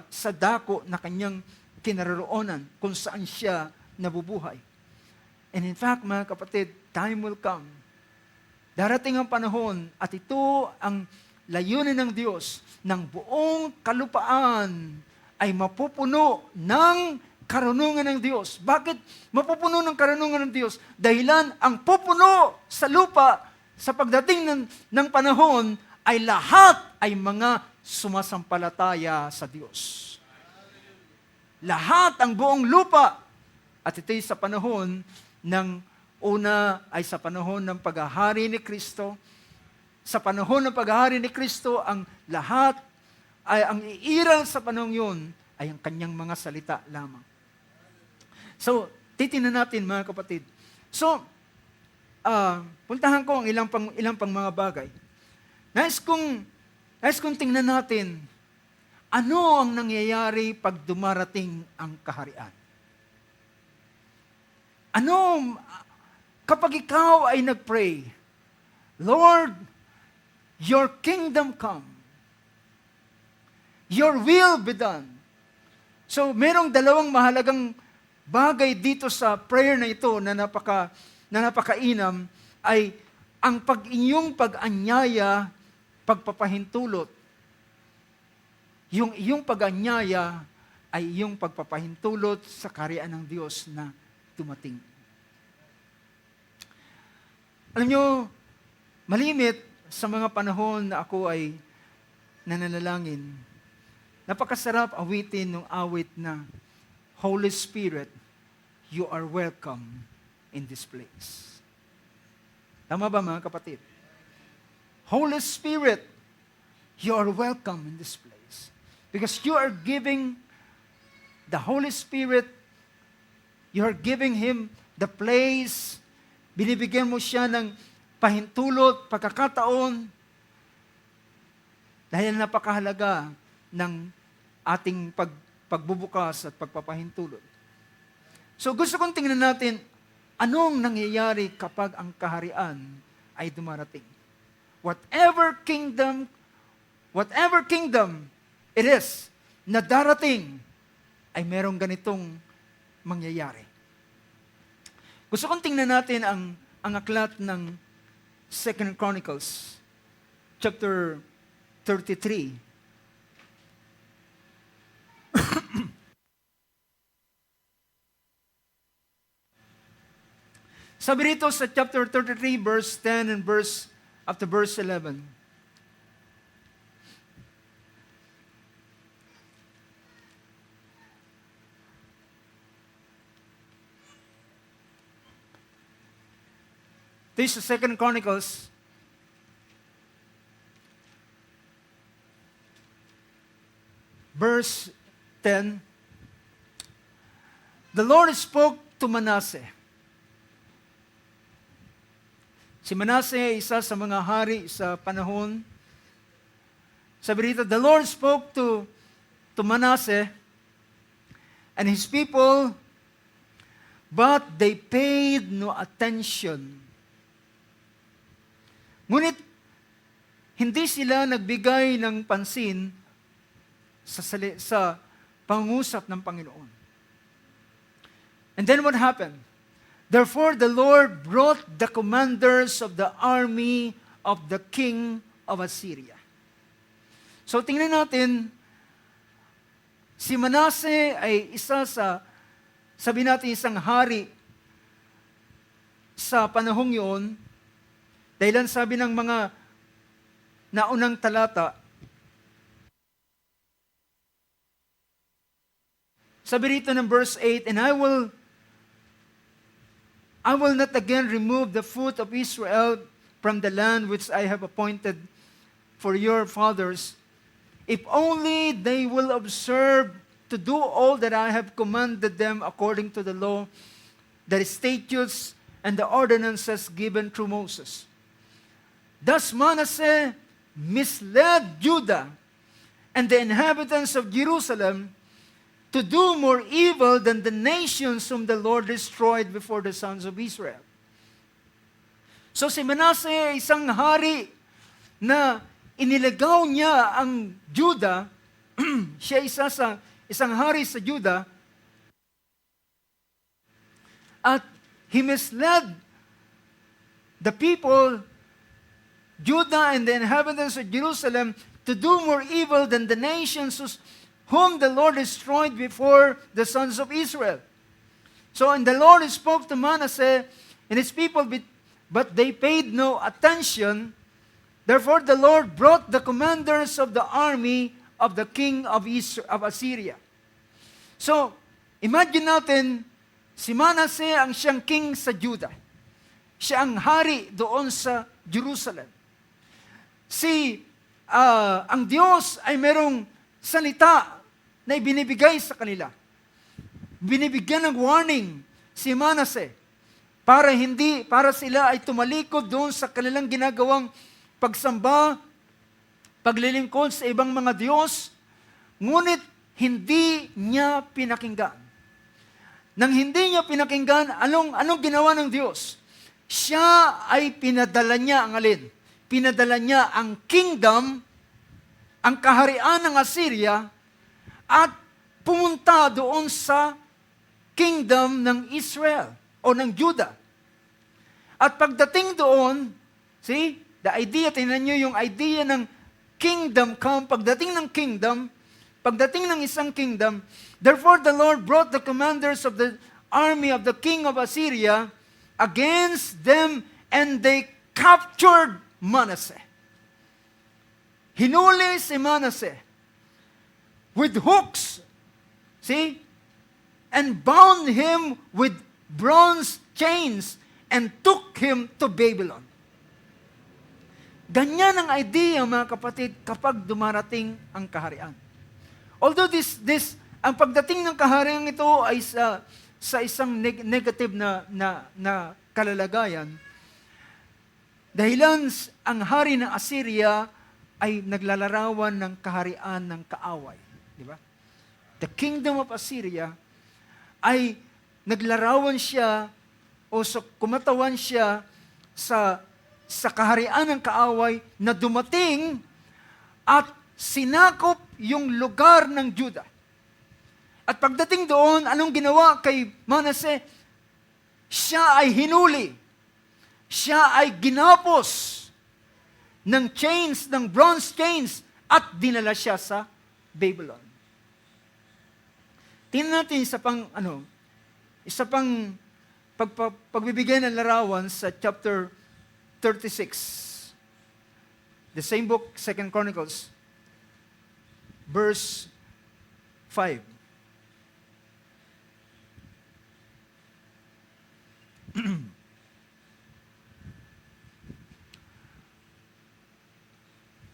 sa dako na kanyang kinaroroonan kung saan siya nabubuhay. And in fact, mga kapatid, time will come. Darating ang panahon at ito ang layunin ng Diyos ng buong kalupaan ay mapupuno ng karunungan ng Diyos. Bakit mapupuno ng karunungan ng Diyos? Dahilan ang pupuno sa lupa sa pagdating ng panahon ay lahat ay mga sumasampalataya sa Diyos. Lahat ang buong lupa. At ito'y sa panahon ng una ay sa panahon ng paghahari ni Kristo. Sa panahon ng paghahari ni Kristo, ang lahat ay ang iiral sa panahon yun ay ang kanyang mga salita lamang. So, titingnan natin mga kapatid. So, puntahan ko ang ilang pang mga bagay. Nais kong tingnan natin, ano ang nangyayari pag dumarating ang kaharian? Kapag ikaw ay nagpray, Lord, your kingdom come. Your will be done. So, merong dalawang mahalagang bagay dito sa prayer na ito na napakainam ay ang inyong pag-anyaya, pagpapahintulot. Yung iyong pag-anyaya ay iyong pagpapahintulot sa kaharian ng Diyos na dumating. Alam nyo, malimit sa mga panahon na ako ay nananalangin, napakasarap awitin ng awit na Holy Spirit, you are welcome in this place. Tama ba mga kapatid? Holy Spirit, you are welcome in this place. Because you are giving the Holy Spirit, you are giving Him the place, binibigyan mo siya ng pahintulot, pagkakataon, dahil napakahalaga ng ating pagbubukas at pagpapahintulot. So gusto kong tingnan natin, anong nangyayari kapag ang kaharian ay dumarating? Whatever kingdom it is na darating, ay merong ganitong mangyayari. Gusto kong tingnan natin ang aklat ng 2 Chronicles, chapter 33. Sabi rito sa chapter 33, verse 10 and verse 11. This is 2 Chronicles, verse 10. The Lord spoke to Manasseh. Si Manasseh ay isa sa mga hari sa panahon. Sabi rito, the Lord spoke to Manasseh and his people, but they paid no attention. Ngunit, hindi sila nagbigay ng pansin sa pangusap ng Panginoon. And then what happened? Therefore, the Lord brought the commanders of the army of the king of Assyria. So, tingnan natin, si Manasseh ay isa sa, sabi natin, isang hari sa panahong yun, dahilan sabi ng mga naunang talata, sabi rito ng verse 8, and I will not again remove the foot of Israel from the land which I have appointed for your fathers, if only they will observe to do all that I have commanded them according to the law, the statutes, and the ordinances given through Moses. Thus Manasseh misled Judah and the inhabitants of Jerusalem to do more evil than the nations whom the Lord destroyed before the sons of Israel. So si Manasseh ay isang hari na inilagaw niya ang Judah. Siya isang hari sa Judah, at he misled the people, Judah and the inhabitants of Jerusalem, to do more evil than the nations whom the Lord destroyed before the sons of Israel. So, and the Lord spoke to Manasseh and his people, but they paid no attention. Therefore, the Lord brought the commanders of the army of the king of Assyria. So, imagine natin, si Manasseh ang siyang king sa Judah. Siya ang hari doon sa Jerusalem. Ang Diyos ay merong salita na ibinibigay sa kanila. Binibigyan ng warning si Manasseh para sila ay tumalikod doon sa kanilang ginagawang pagsamba, paglilingkod sa ibang mga Diyos, ngunit hindi niya pinakinggan. Nang hindi niya pinakinggan, anong ginawa ng Diyos? Siya ay pinadala niya ang alin? Pinadala niya ang kingdom, ang kaharian ng Assyria, at pumunta doon sa kingdom ng Israel o ng Judah. At pagdating doon, see, the idea, tingnan nyo yung idea ng kingdom come, pagdating ng isang kingdom, therefore the Lord brought the commanders of the army of the king of Assyria against them, and they captured Manasseh. Hinuli si Manasseh with hooks, see, and bound him with bronze chains and took him to Babylon. Ganyan ang idea, mga kapatid, kapag dumarating ang kaharian. Although ang pagdating ng kaharian ito ay sa isang negative na kalalagayan, dahilan ang hari ng Assyria ay naglalarawan ng kaharian ng kaaway. Di ba? The kingdom of Assyria ay naglarawan siya o kumatawan siya sa kaharian ng kaaway na dumating at sinakop yung lugar ng Judah. At pagdating doon, anong ginawa kay Manasseh? Siya ay hinuli. Siya ay ginapos ng chains, ng bronze chains, at dinala siya sa Babylon. Tingnan natin isa pang pagbibigay ng larawan sa chapter 36. The same book, 2 Chronicles, verse 5.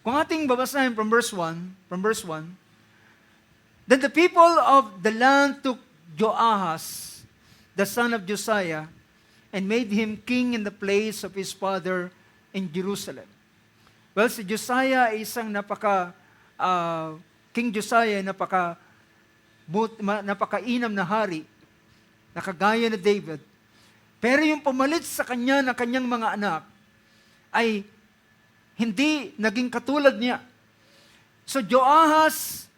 Kung ating babasahin from verse 1, then the people of the land took Joahaz, the son of Josiah, and made him king in the place of his father in Jerusalem. Well, si Josiah ay isang King Josiah, napakainam na hari, nakagaya na David. Pero yung pumalit sa kanya ng kanyang mga anak ay hindi naging katulad niya. So Joahaz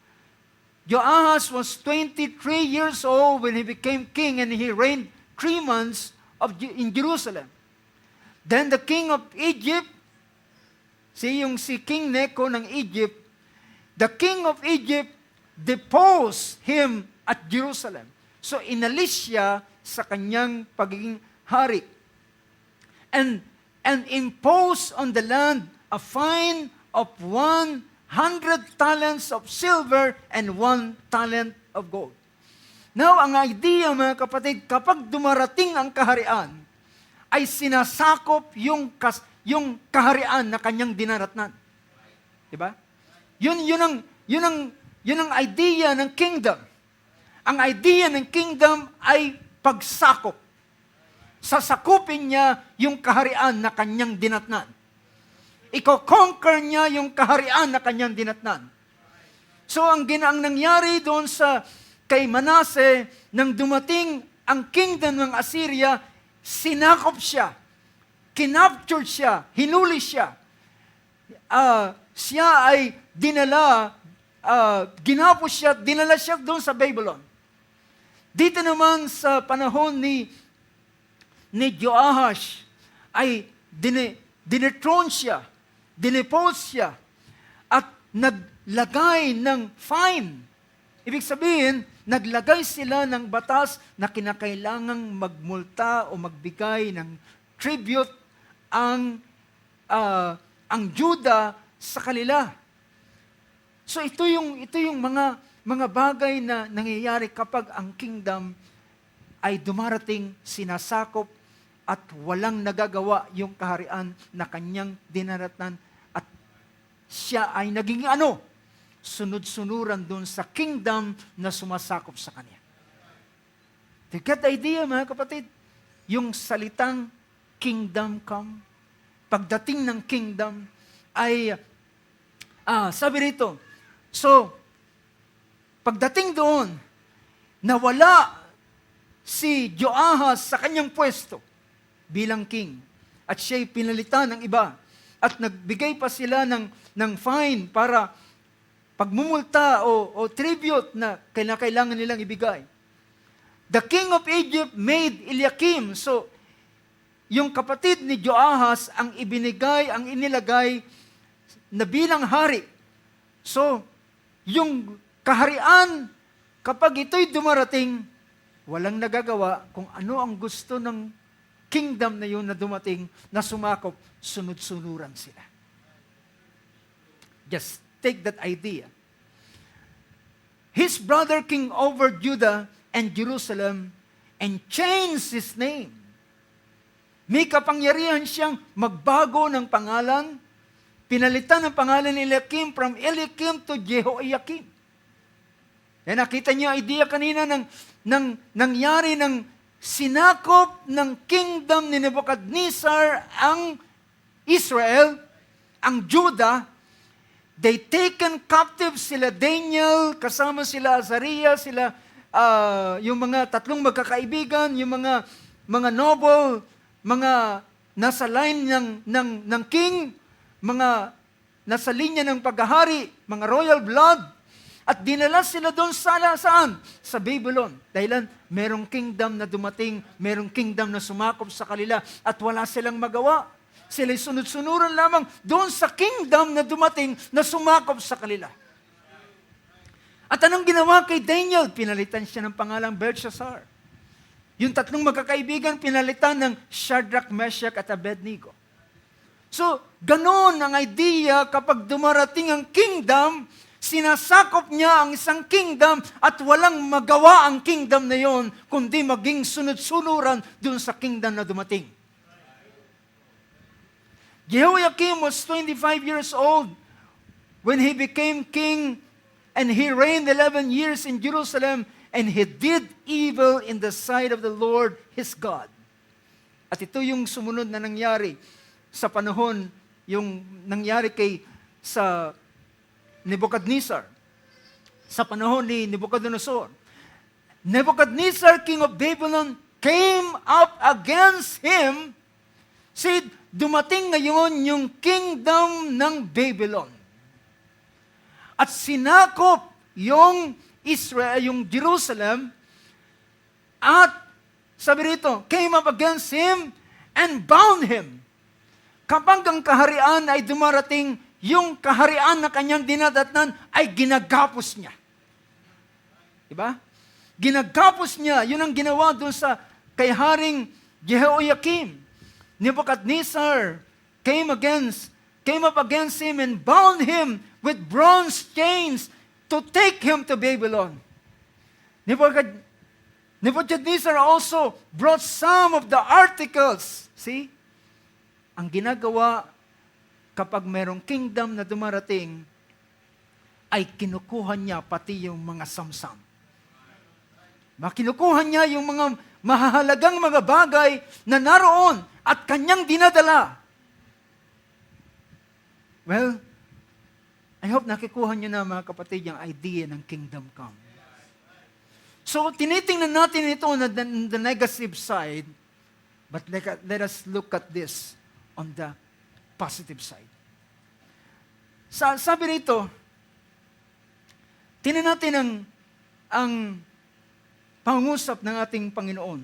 was 23 years old when he became king, and he reigned 3 months in Jerusalem. Then the king of Egypt, si King Necho ng Egypt, the king of Egypt deposed him at Jerusalem. So inalis siya sa kanyang pagiging hari. And imposed on the land a fine of 100 talents of silver and 1 talent of gold. Now, ang idea, mga kapatid, kapag dumarating ang kaharian, ay sinasakop yung kaharian na kanyang dinaratnan. Diba? Yun ang idea ng kingdom. Ang idea ng kingdom ay pagsakop. Sasakupin niya yung kaharian na kanyang dinatnan. iko-conquer niya yung kaharian na kanyang dinatnan. So ang nangyari doon sa kay Manase, nang dumating ang kingdom ng Assyria, sinakop siya, kinaptured siya, hinuli siya. Siya ay dinala, ginapos siya, dinala siya doon sa Babylon. Dito naman sa panahon ni Joash, ay dinethrone siya, dinepose siya, at naglagay ng fine. Ibig sabihin, naglagay sila ng batas na kinakailangang magmulta o magbigay ng tribute ang Juda sa kanila. So ito yung mga bagay na nangyayari kapag ang kingdom ay dumarating, sinasakop, at walang nagagawa yung kaharian na kanyang dinaratnan, at siya ay naging sunod-sunuran doon sa kingdom na sumasakop sa kanya. Do you get the idea, mga kapatid? Yung salitang kingdom come, pagdating ng kingdom ay, sabi rito, so, pagdating doon, nawala si Joahaz sa kanyang pwesto bilang king, at siya'y pinalitan ng iba, at nagbigay pa sila ng fine para pagmumulta o tribute na kailangan nilang ibigay. The king of Egypt made Eliakim. So, yung kapatid ni Joahaz ang inilagay na bilang hari. So, yung kaharian, kapag ito'y dumarating, walang nagagawa kung ano ang gusto ng kingdom na yun na dumating, na sumakop, sunod-sunuran sila. Just take that idea. His brother king over Judah and Jerusalem and changed his name. May kapangyarihan siyang magbago ng pangalan. Pinalitan ng pangalan ni Eliakim from Eliakim to Jehoiakim. Yan, nakita niyo idea kanina ng nangyari ng sinakop ng kingdom ni Nebuchadnezzar ang Israel, ang Judah. They taken captive sila Daniel, kasama sila Azariah, sila yung mga tatlong magkakaibigan, yung mga noble, mga nasa line ng king, mga nasa linya ng paghahari, mga royal blood, at dinala sila doon saan? Sa Babylon. Dahilan, merong kingdom na dumating, merong kingdom na sumakop sa kanila, at wala silang magawa. Sila'y sunod-sunuran lamang doon sa kingdom na dumating na sumakop sa kanila. At anong ginawa kay Daniel? Pinalitan siya ng pangalang Belshazzar. Yung tatlong magkakaibigan, pinalitan ng Shadrach, Meshach, at Abednego. So, ganon ang idea kapag dumarating ang kingdom, sinasakop niya ang isang kingdom at walang magawa ang kingdom na yon, kundi maging sunod-sunuran dun sa kingdom na dumating. Jehoiakim was 25 years old when he became king, and he reigned 11 years in Jerusalem, and he did evil in the sight of the Lord his God. At ito yung sumunod na nangyari sa panahon, yung nangyari sa Nebuchadnezzar, sa panahon ni Nebuchadnezzar. Nebuchadnezzar, king of Babylon, came up against him. Said, dumating ngayon yung kingdom ng Babylon. At sinakop yung Israel, yung Jerusalem, at sabi rito, came up against him and bound him. Kapag ang kaharian ay dumarating, yung kaharian na kanyang dinadatnan ay ginagapos niya. Diba? Ginagapos niya. Yun ang ginawa doon sa kay Haring Jehoiakim. Nebuchadnezzar came up against him and bound him with bronze chains to take him to Babylon. Nebuchadnezzar also brought some of the articles. See? Ang ginagawa kapag merong kingdom na dumarating, ay kinukuha niya pati yung mga samsam. Kinukuha niya yung mga mahalagang mga bagay na naroon at kanyang dinadala. Well, I hope nakikuha nyo na mga kapatid yung idea ng kingdom come. So, tinitingnan natin ito na the negative side, but let us look at this on the positive side. Sabi rito, tingnan natin ang pangungusap ng ating Panginoon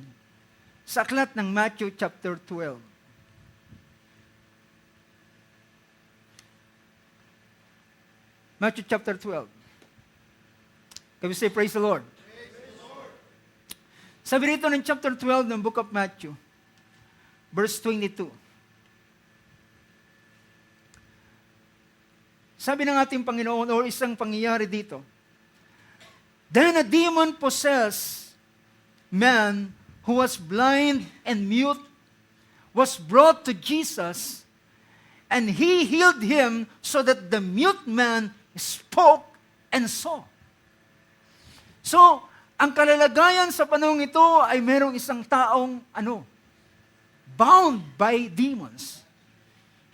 sa aklat ng Matthew chapter 12. Matthew chapter 12. Can we say praise the Lord? Praise the Lord. Sabi rito ng chapter 12 ng book of Matthew, verse 22. Sabi ng ating Panginoon, o isang pangyayari dito, then a demon-possessed man who was blind and mute was brought to Jesus, and he healed him so that the mute man spoke and saw. So, ang kalalagayan sa panahon ito ay merong isang taong, bound by demons.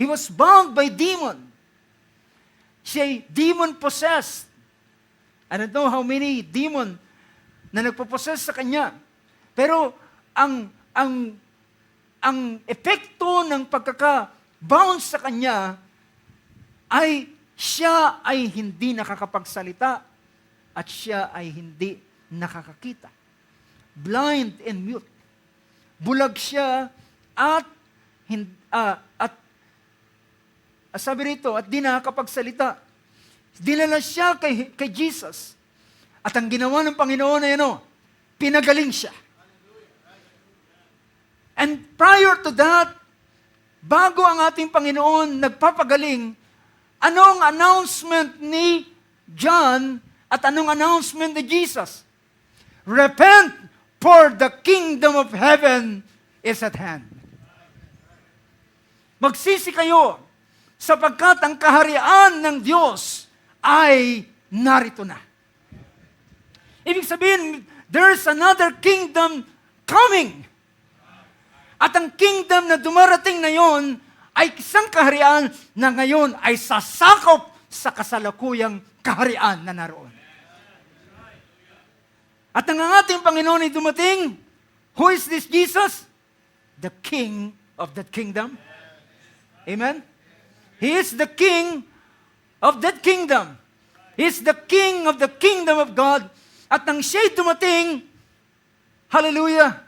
He was bound by demon. Siya demon-possessed. I don't know how many demon na nagpo-possess sa kanya. Pero, ang epekto ng pagkaka-bound sa kanya ay siya ay hindi nakakapagsalita at siya ay hindi nakakakita. Blind and mute. Bulag siya at sabi rito, at di nakakapagsalita. Dinala siya kay Jesus. At ang ginawa ng Panginoon ay pinagaling siya. And prior to that, bago ang ating Panginoon nagpapagaling, anong announcement ni John at anong announcement ni Jesus? Repent, for the kingdom of heaven is at hand. Magsisi kayo, sapagkat ang kaharian ng Diyos ay narito na. Ibig sabihin, there's another kingdom coming. At ang kingdom na dumarating na yon ay isang kaharian na ngayon ay sasakop sa kasalukuyang kaharian na naroon. At ang ating Panginoon ay dumating, who is this Jesus? The King of that kingdom. Amen? He is the King of that kingdom. He is the King of the kingdom of God. At nang siya'y dumating, hallelujah,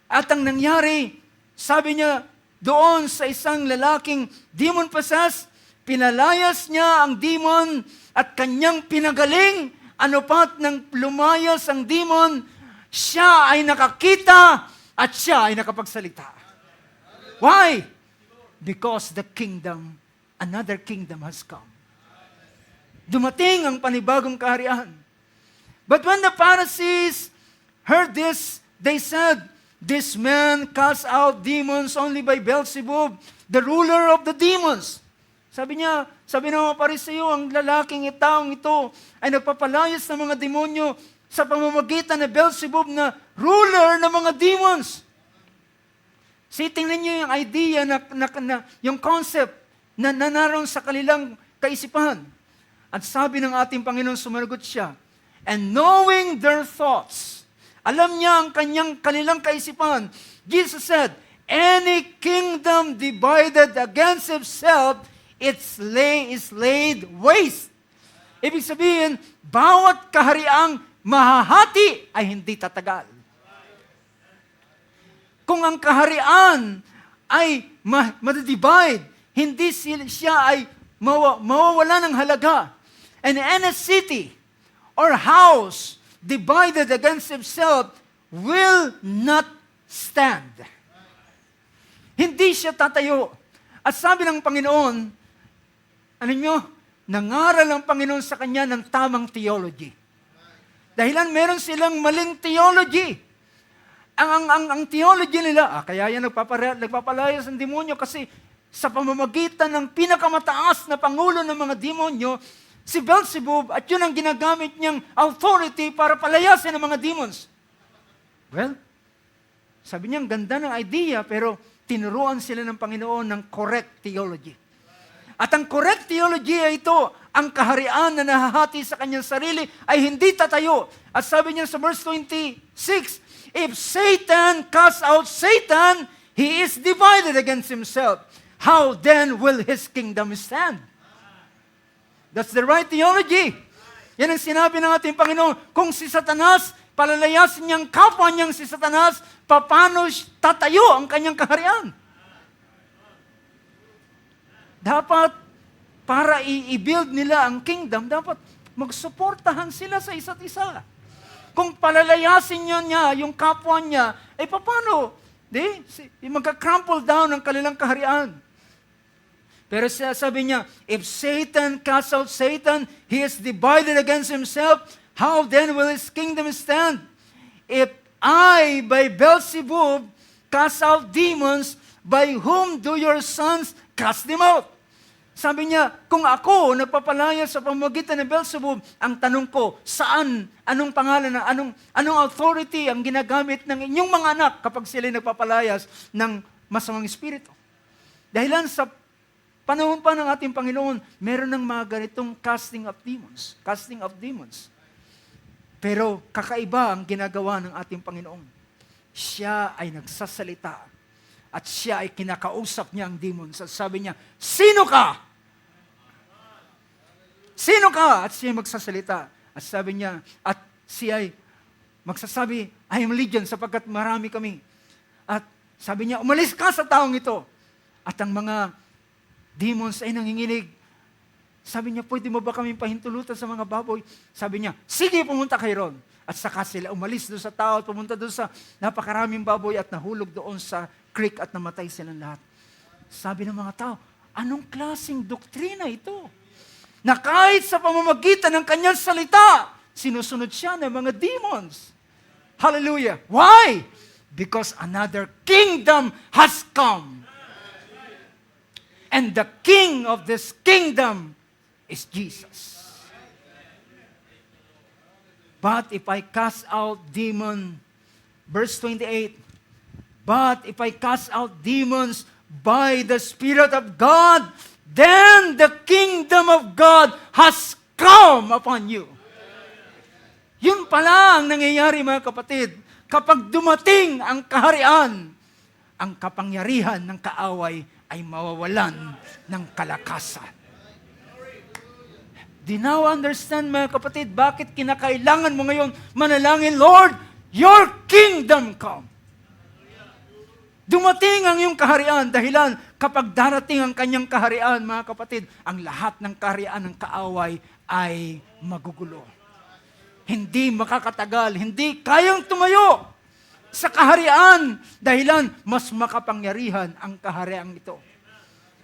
at ang nangyari, sabi niya, doon sa isang lalaking demon-possessed, pinalayas niya ang demon at kanyang pinagaling. Ano pat nang lumayas ang demon, siya ay nakakita at siya ay nakapagsalita. Why? Because the kingdom, another kingdom has come. Dumating ang panibagong kaharian. But when the Pharisees heard this, they said, this man casts out demons only by Beelzebub, the ruler of the demons. Sabi ng mga Pariseo, ang lalaking taong ito ay nagpapalayas ng mga demonyo sa pamamagitan ng Beelzebub na ruler ng mga demons. Tingnan niyo yung idea, yung concept na naroon sa kanilang kaisipan. At sabi ng ating Panginoon, sumagot siya, and knowing their thoughts, alam niya ang kanilang kaisipan. Jesus said, any kingdom divided against itself, is laid waste. Ibig sabihin, bawat kahariang mahahati ay hindi tatagal. Kung ang kaharian ay madidivide, hindi siya ay mawawala ng halaga. And any city or house divided against itself will not stand. Hindi siya tatayo. At sabi ng Panginoon, nangaral ang Panginoon sa kanya ng tamang theology. Dahilan meron silang maling theology. Ang theology nila, kaya yan nagpapalayas ng demonyo kasi sa pamamagitan ng pinakamataas na pangulo ng mga demonyo, si Beelzebub, at yun ang ginagamit niyang authority para palayasin ang mga demons. Well, sabi niya, ang ganda ng idea, pero tinuruan sila ng Panginoon ng correct theology. At ang correct theology ay ito, ang kaharian na nahahati sa kanyang sarili ay hindi tatayo. At sabi niya sa verse 26, if Satan casts out Satan, he is divided against himself. How then will his kingdom stand? That's the right theology. Yan ang sinabi ng ating Panginoon. Kung si Satanas, palalayasin niyang kapwa niyang si Satanas, paano tatayo ang kanyang kaharian? Dapat, para i-build nila ang kingdom, dapat magsuportahan sila sa isa't isa. Kung palalayasin niya yung kapwa niya, paano? Magka-crumple down ang kanilang kaharian. Pero sabi niya, if Satan casts out Satan, he is divided against himself. How then will his kingdom stand? If I, by Beelzebub, cast out demons, by whom do your sons cast them out? Sabi niya, kung ako nagpapalaya sa pamamagitan ng Beelzebub, ang tanong ko, saan, anong pangalan, anong authority ang ginagamit ng inyong mga anak kapag sila nagpapalayas ng masamang espiritu? Dahilan sa panahon pa ng ating Panginoon, meron ng mga ganitong casting of demons. Pero kakaiba ang ginagawa ng ating Panginoon. Siya ay nagsasalita at siya ay kinakausap niya ang demons. At sabi niya, sino ka? Sino ka? At siya ay magsasalita. At sabi niya, at siya ay magsasabi, I am legion sapagkat marami kami. At sabi niya, umalis ka sa taong ito. At ang mga demons ay nanginginig. Sabi niya, pwede mo ba kami pahintulutan sa mga baboy? Sabi niya, sige, pumunta kayo ron. At saka sila umalis doon sa tao at pumunta doon sa napakaraming baboy at nahulog doon sa creek at namatay silang lahat. Sabi ng mga tao, anong klaseng doktrina ito? Na kahit sa pamamagitan ng kanyang salita, sinusunod siya ng mga demons. Hallelujah. Why? Because another kingdom has come. And the king of this kingdom is Jesus. But if I cast out demon, verse 28, but if I cast out demons by the Spirit of God, then the kingdom of God has come upon you. Yun pala ang nangyayari, mga kapatid. Kapag dumating ang kaharian, ang kapangyarihan ng kaaway ay mawawalan ng kalakasan. Do you now understand, mga kapatid, bakit kinakailangan mo ngayon manalangin, Lord, your kingdom come. Dumating ang iyong kaharian, dahilan kapag darating ang kanyang kaharian, mga kapatid, ang lahat ng kaharian ng kaaway ay magugulo. Hindi makakatagal, hindi kayang tumayo sa kaharian, dahilan mas makapangyarihan ang kaharian ito.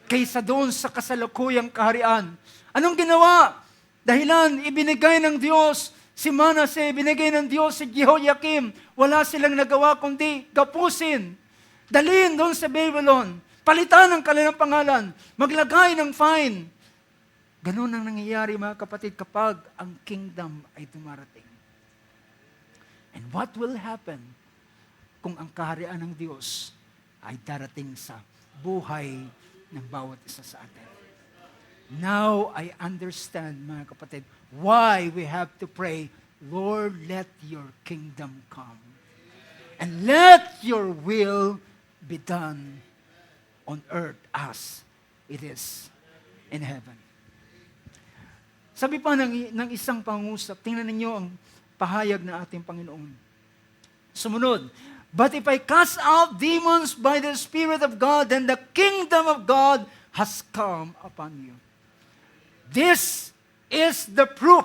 Kaysa doon sa kasalukuyang kaharian. Anong ginawa? Dahilan ibinigay ng Diyos si Manasseh, ibinigay ng Diyos si Jehoiakim. Wala silang nagawa kundi gapusin. Dalhin doon sa Babylon. Palitan ang kanilang pangalan. Maglagay ng fine. Ganun ang nangyayari, mga kapatid, kapag ang kingdom ay dumarating. And what will happen kung ang kaharian ng Diyos ay darating sa buhay ng bawat isa sa atin? Now I understand, mga kapatid, why we have to pray, Lord, let your kingdom come. And let your will be done on earth as it is in heaven. Sabi pa ng isang pangusap, tingnan ninyo ang pahayag ng ating Panginoon. Sumunod, but if I cast out demons by the Spirit of God, then the kingdom of God has come upon you. This is the proof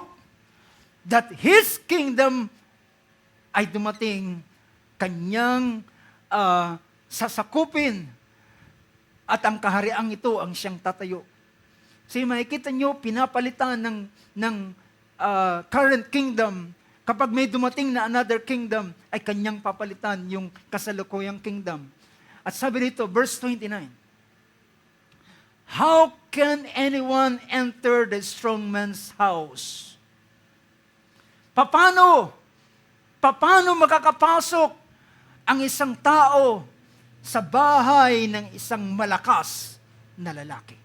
that His kingdom ay dumating, kanyang sasakupin, at ang kahariang ito ang siyang tatayo. So makikita nyo, pinapalitan ng current kingdom. Kapag may dumating na another kingdom, ay kanyang papalitan yung kasalukuyang kingdom. At sabi rito, verse 29, how can anyone enter the strong man's house? Paano makakapasok ang isang tao sa bahay ng isang malakas na lalaki?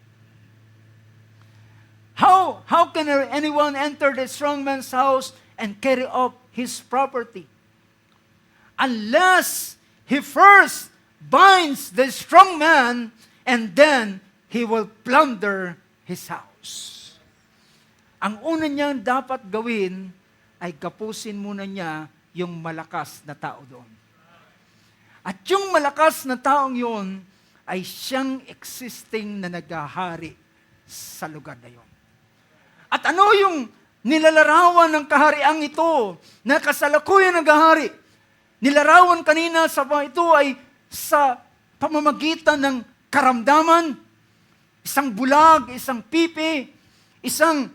How can anyone enter the strong man's house and carry off his property? Unless he first binds the strong man, and then he will plunder his house. Ang una niyang dapat gawin ay kapusin muna niya yung malakas na tao doon. At yung malakas na taong yun ay siyang existing na naghahari sa lugar na yun. At ano yung nilalarawan ng kahariang ito na kasalukuyan naghahari? Nilarawan kanina sa ito ay sa pamamagitan ng karamdaman, isang bulag, isang pipi, isang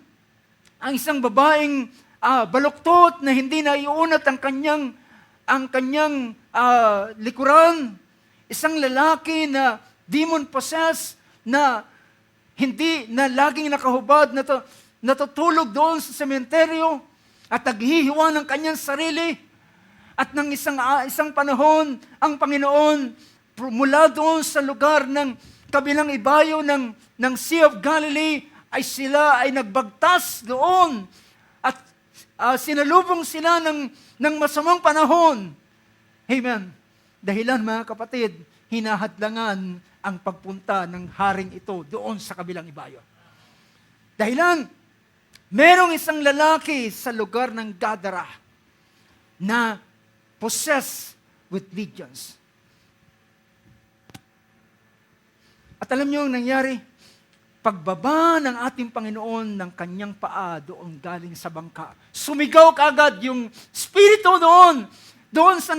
babaeng baluktot na hindi na iunat ang kanyang likuran, isang lalaki na demon-possessed na laging nakahubad, natutulog doon sa sementeryo at naghihiwa ng kanyang sarili. At ng isang panahon, ang Panginoon mula doon sa lugar ng kabilang ibayo ng Sea of Galilee ay sila ay nagbagtas doon at sinalubong sila ng masamang panahon. Amen. Dahilan, mga kapatid, hinahadlangan ang pagpunta ng haring ito doon sa kabilang ibayo. Dahilan, merong isang lalaki sa lugar ng Gadara na possessed with legions. At alam niyo ang nangyari? Pagbaba ng ating Panginoon ng kanyang paa doon galing sa bangka, sumigaw kaagad yung spirito doon sa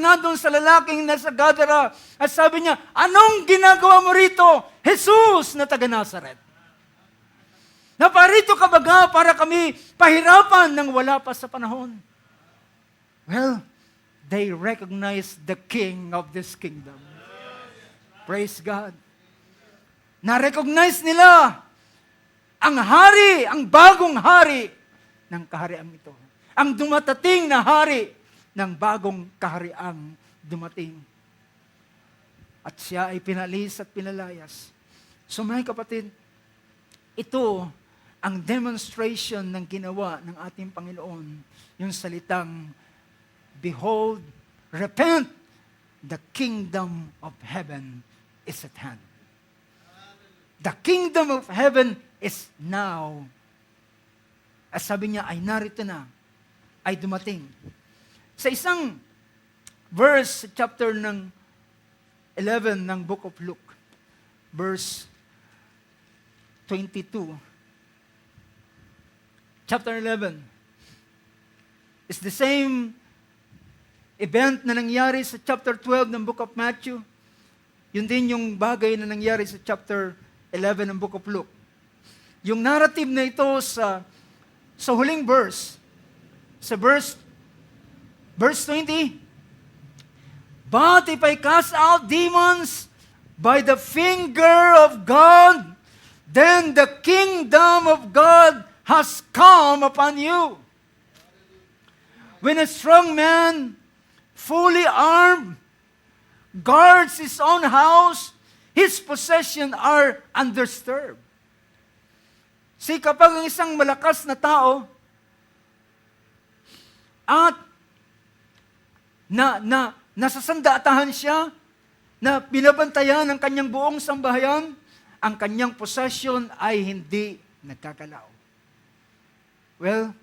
lalaking nasa Gadara, at sabi niya, anong ginagawa mo rito, Jesus na taga Nazaret? Naparito ka baga para kami pahirapan nang wala pa sa panahon? Well, they recognize the King of this kingdom. Praise God. Na-recognize nila ang hari, ang bagong hari ng kahariang ito. Ang dumatating na hari ng bagong kahariang dumating. At siya ay pinalis at pinalayas. So mga kapatid, ito ang demonstration ng ginawa ng ating Panginoon, yung salitang, behold, repent, the kingdom of heaven is at hand. The kingdom of heaven is now. As sabi niya, ay narito na, ay dumating. Sa isang verse, chapter ng 11 ng Book of Luke, verse 22, chapter 11, is the same event na nangyari sa chapter 12 ng Book of Matthew. Yun din yung bagay na nangyari sa chapter 11 ng Book of Luke. Yung narrative na ito sa huling verse, sa verse 20, but if I cast out demons by the finger of God, then the kingdom of God has come upon you. When a strong man, fully armed, guards his own house, his possessions are undisturbed. See, kapag ang isang malakas na tao at nasasandatahan siya, na binabantayan ng kanyang buong sambahayan, ang kanyang possession ay hindi nagkakalaw. Well,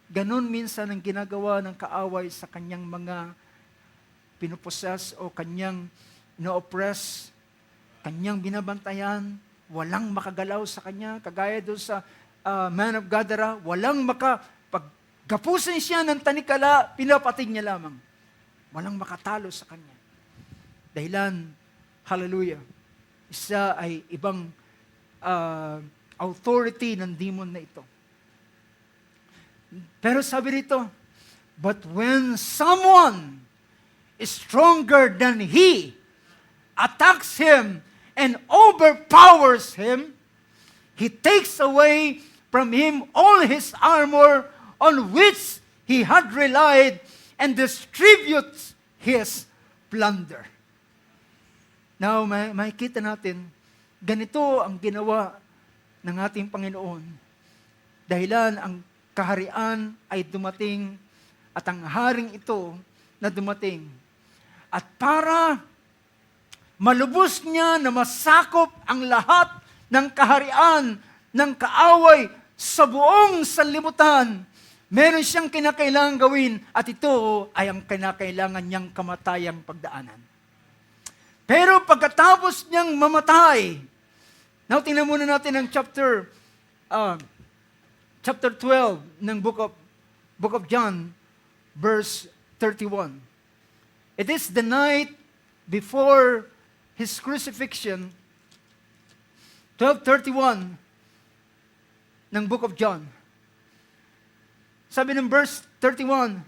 ganun minsan ang ginagawa ng kaaway sa kanyang mga pinuposes o kanyang ino-oppress, kanyang binabantayan, walang makagalaw sa kanya, kagaya doon sa man of Gadara, walang paggapusin siya ng tanikala, pinapatig niya lamang. Walang makatalo sa kanya. Dahilan, hallelujah, isa ay ibang authority ng demon na ito. Pero sabi rito, but when someone is stronger than he attacks him and overpowers him, he takes away from him all his armor on which he had relied and distributes his plunder. Now, makikita natin, ganito ang ginawa ng ating Panginoon Dahilan ang kaharian ay dumating at ang haring ito na dumating. At para malubos niya na masakop ang lahat ng kaharian, ng kaaway sa buong sanlibutan, meron siyang kinakailangan gawin at ito ay ang kinakailangan niyang kamatayang pagdaanan. Pero pagkatapos niyang mamatay, now tingnan muna natin ang chapter 12 ng Book of John, verse 31. It is the night before His crucifixion, 12:31 ng Book of John. Sabi ng verse 31,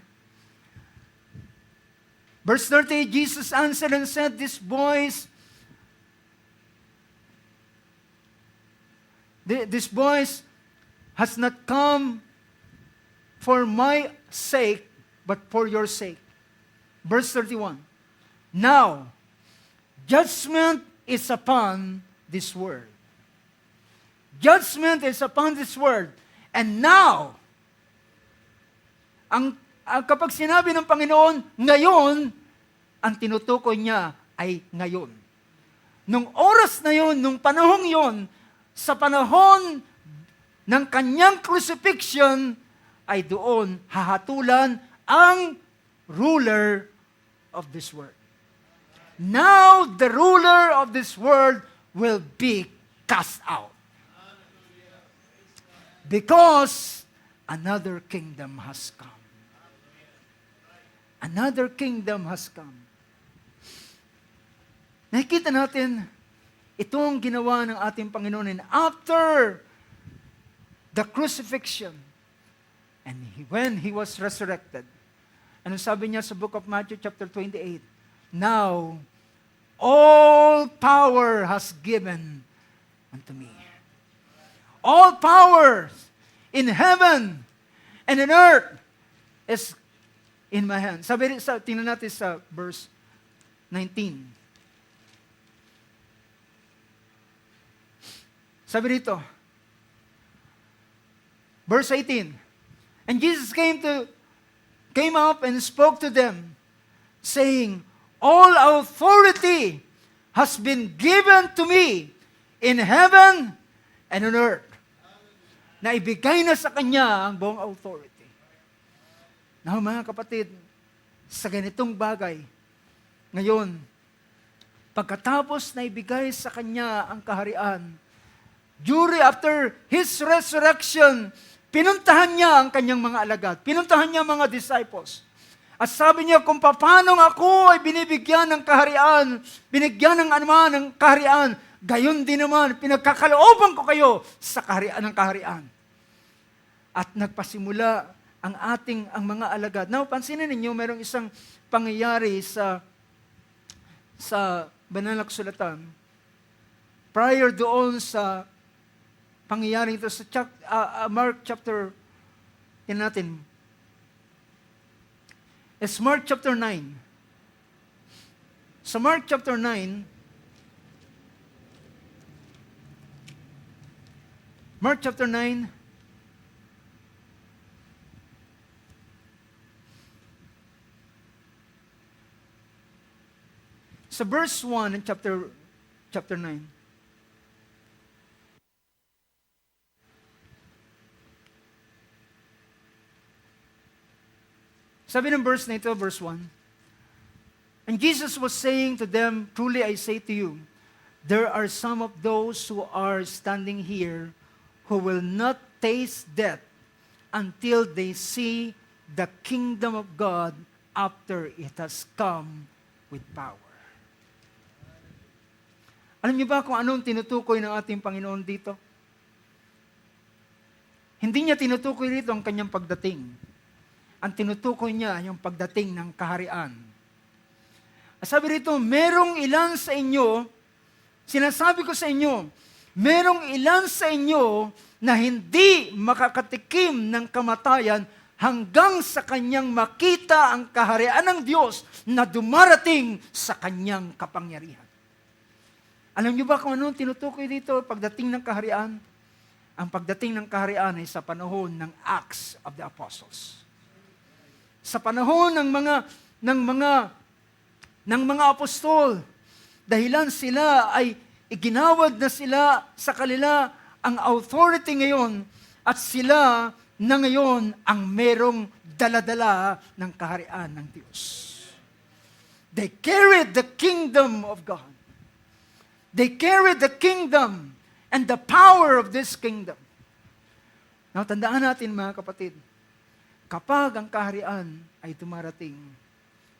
verse 30, Jesus answered and said, This voice has not come for my sake, but for your sake. Verse 31, Now, judgment is upon this world. Judgment is upon this world. And now, kapag sinabi ng Panginoon, ngayon, ang tinutukoy niya ay ngayon. Nung oras na yun, nung panahong yun, sa panahon ng kanyang crucifixion, ay doon hahatulan ang ruler of this world. Now, the ruler of this world will be cast out. Because another kingdom has come. Another kingdom has come. Nakikita natin itong ginawa ng ating Panginoon. And after the crucifixion, and when He was resurrected, ano sabi niya sa book of Matthew chapter 28? Now, all power has given unto me. All power in heaven and in earth is in my hand. Tingnan natin sa verse 19. Sabi dito, verse 18, And Jesus came up and spoke to them, saying, All authority has been given to me in heaven and on earth. Naibigay na sa Kanya ang buong authority. Now, mga kapatid, sa ganitong bagay, ngayon, pagkatapos na ibigay sa Kanya ang kaharian, after His resurrection, pinuntahan niya ang Kanyang mga alagad, pinuntahan niya ang mga disciples. At sabi niya, kung paano ako ay binibigyan ng kaharian, binigyan ng anuman ng kaharian, gayon din naman, pinagkakalooban ko kayo sa kaharian ng kaharian. At nagpasimula ang mga alagad. Now, pansinin ninyo, mayroong isang pangyayari sa banal na kasulatan. Prior doon sa pangyayari ito sa Mark chapter, yan natin, it's Mark chapter 9. Sa Mark chapter 9, Mark chapter 9, sa verse 1 in chapter 9. Sabi ng verse na ito, verse 1, And Jesus was saying to them, Truly I say to you, there are some of those who are standing here who will not taste death until they see the kingdom of God after it has come with power. Alam niyo ba kung anong tinutukoy ng ating Panginoon dito? Hindi niya tinutukoy dito ang kanyang pagdating. Ang tinutukoy niya yung pagdating ng kaharian. Sabi rito, merong ilan sa inyo, sinasabi ko sa inyo, merong ilan sa inyo na hindi makakatikim ng kamatayan hanggang sa kanyang makita ang kaharian ng Diyos na dumarating sa kanyang kapangyarihan. Alam niyo ba kung anong tinutukoy dito pagdating ng kaharian? ang pagdating ng kaharian ay sa panahon ng Acts of the Apostles. Sa panahon ng mga apostol, dahilan sila ay iginawad na sila sa kanila ang authority ngayon at sila na ngayon ang merong daladala ng kaharian ng Diyos. They carried the kingdom of God. They carried the kingdom and the power of this kingdom. Now, tandaan natin mga kapatid, kapag ang kaharian ay dumarating,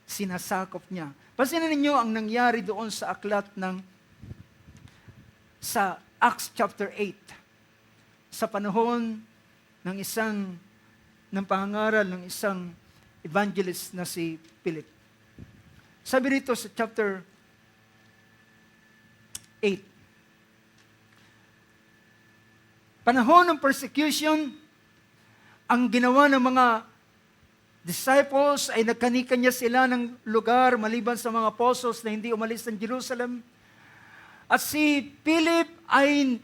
sinasakop niya. Pansinin ninyo ang nangyari doon sa aklat sa Acts chapter 8. Sa panahon ng pangangaral ng isang evangelist na si Philip. Sabi rito sa chapter 8, panahon ng persecution, ang ginawa ng mga disciples ay nagkani-kanya sila ng lugar maliban sa mga apostles na hindi umalis ng Jerusalem. At si Philip ay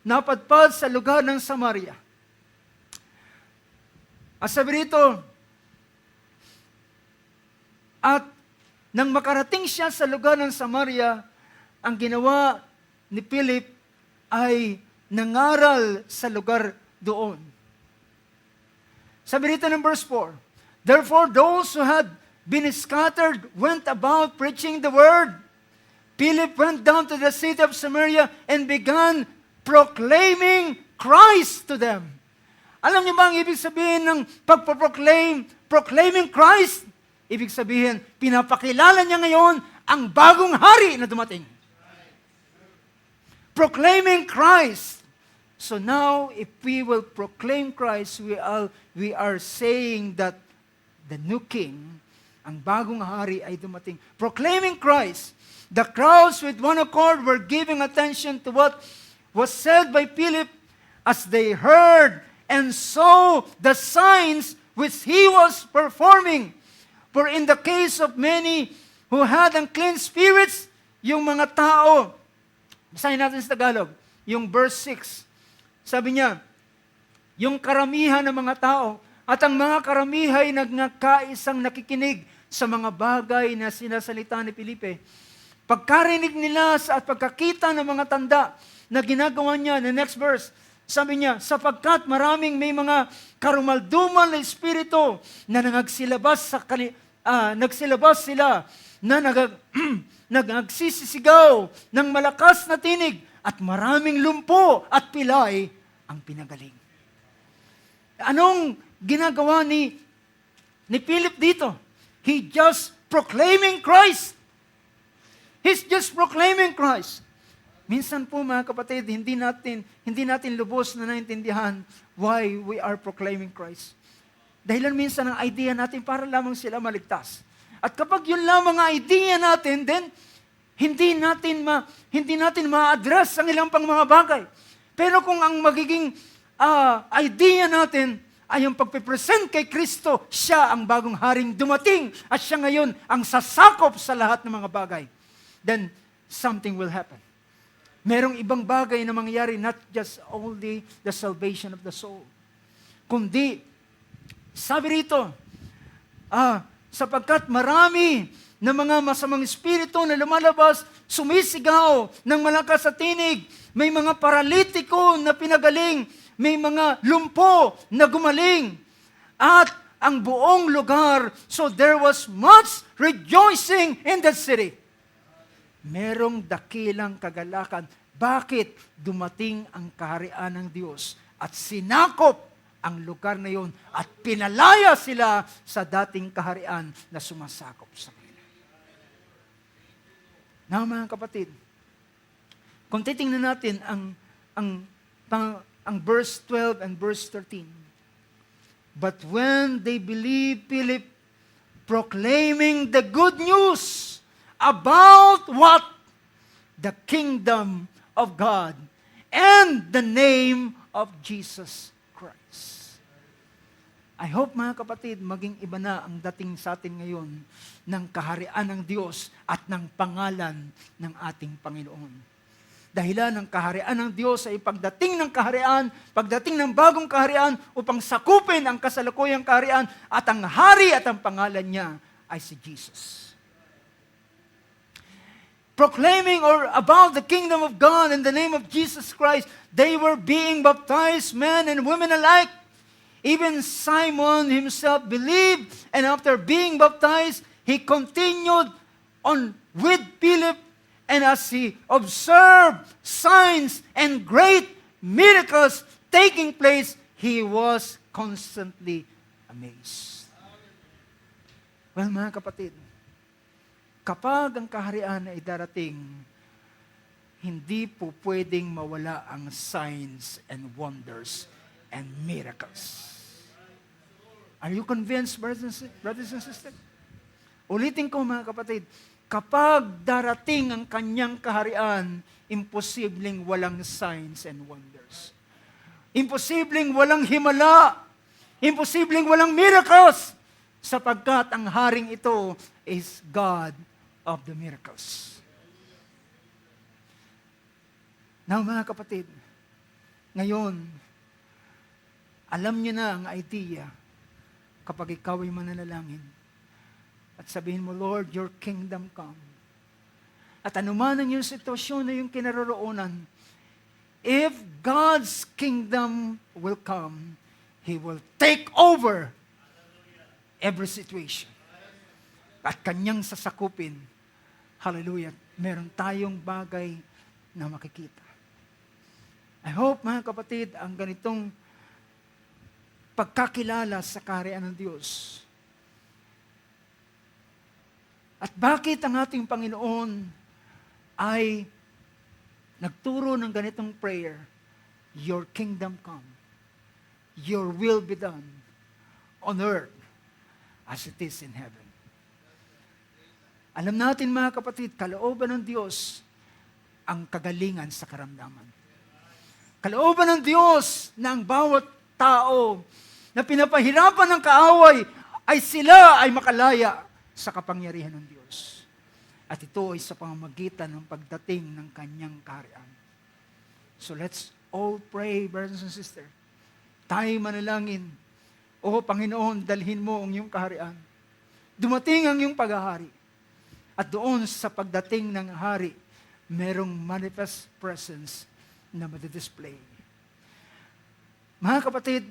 napadpad sa lugar ng Samaria. At sabi rito, at nang makarating siya sa lugar ng Samaria, ang ginawa ni Philip ay nangaral sa lugar doon. Sabi rito ng verse 4, therefore those who had been scattered went about preaching the word. Philip went down to the city of Samaria and began proclaiming Christ to them. Alam niyo ba ang ibig sabihin ng proclaiming Christ? Ibig sabihin, pinapakilala niya ngayon ang bagong hari na dumating. Proclaiming Christ. So now, if we will proclaim Christ, we are saying that the new king, ang bagong hari ay dumating. Proclaiming Christ. The crowds with one accord were giving attention to what was said by Philip as they heard and saw the signs which he was performing. For in the case of many who had unclean spirits, yung mga tao, basahin natin sa Tagalog, yung verse 6, sabi niya, yung karamihan ng mga tao, at ang mga karamihan ay nagkakaisang nakikinig sa mga bagay na sinasalita ni Felipe. Pagkarinig nila at pagkakita ng mga tanda na ginagawa niya, the next verse, sabi niya, sapagkat maraming may mga karumaldumal na espiritu na nagsilabas sila na nagsisisigaw ng malakas na tinig at maraming lumpo at pilay ang pinagaling. Anong ginagawa ni Philip dito? He just proclaiming Christ. He's just proclaiming Christ. Minsan po mga kapatid, hindi natin lubos na naintindihan why we are proclaiming Christ. Dahilan minsan ang idea natin para lamang sila maligtas. At kapag yun lamang ang idea natin, then hindi natin ma-address ang ilang pang mga bagay. Pero kung ang magiging idea natin ay ang pagpipresent kay Kristo, siya ang bagong haring dumating at siya ngayon ang sasakop sa lahat ng mga bagay, then something will happen. Merong ibang bagay na mangyayari, not just only the salvation of the soul. Kundi, sabi rito, sapagkat marami na mga masamang espiritu na lumalabas, sumisigaw ng malakas sa tinig, may mga paralitiko na pinagaling, may mga lumpo na gumaling, at ang buong lugar, so there was much rejoicing in the city. Merong dakilang kagalakan. Bakit dumating ang kaharian ng Diyos at sinakop ang lugar na yon at pinalaya sila sa dating kaharian na sumasakop sa kanila. Now mga kapatid, kung titingnan natin ang verse 12 and verse 13. But when they believed Philip proclaiming the good news about what? The kingdom of God and the name of Jesus Christ. I hope mga kapatid, maging iba na ang dating sa atin ngayon ng kaharian ng Diyos at ng pangalan ng ating Panginoon. dahilan ng kaharian ng Diyos ay pagdating ng kaharian, pagdating ng bagong kaharian upang sakupin ang kasalukuyang kaharian at ang hari at ang pangalan niya ay si Jesus. Proclaiming or about the kingdom of God in the name of Jesus Christ, they were being baptized, men and women alike. Even Simon himself believed, and after being baptized, he continued on with Philip, and as he observed signs and great miracles taking place, he was constantly amazed. Well, mga kapatid, kapag ang kaharian ay darating, hindi po pwedeng mawala ang signs and wonders and miracles. Are you convinced, brothers and sisters? Ulitin ko, mga kapatid, kapag darating ang kanyang kaharian, imposibleng walang signs and wonders. Imposibleng walang himala. Imposibleng walang miracles. Sapagkat ang haring ito is God of the miracles. Now, mga kapatid, ngayon, alam niyo na ang idea kapag ikaw ay mananalangin. At sabihin mo, Lord, your kingdom come. At anuman ang iyong sitwasyon na iyong kinaroroonan, if God's kingdom will come, He will take over every situation. At kanyang sasakupin, hallelujah, meron tayong bagay na makikita. I hope, mga kapatid, ang ganitong pagkakilala sa kaharian ng Diyos. At bakit ang ating Panginoon ay nagturo ng ganitong prayer? Your kingdom come. Your will be done on earth as it is in heaven. Alam natin, mga kapatid, kalooban ng Diyos ang kagalingan sa karamdaman. Kalooban ng Diyos na ang bawat tao na pinapahirapan ng kaaway ay sila ay makalaya sa kapangyarihan ng Diyos. At ito ay sa pamamagitan ng pagdating ng kanyang kaharian. So let's all pray, brothers and sisters. Tayo manalangin, O Panginoon, dalhin mo ang iyong kaharian. Dumating ang iyong paghahari. At doon sa pagdating ng hari, merong manifest presence na madidisplay. Mga kapatid,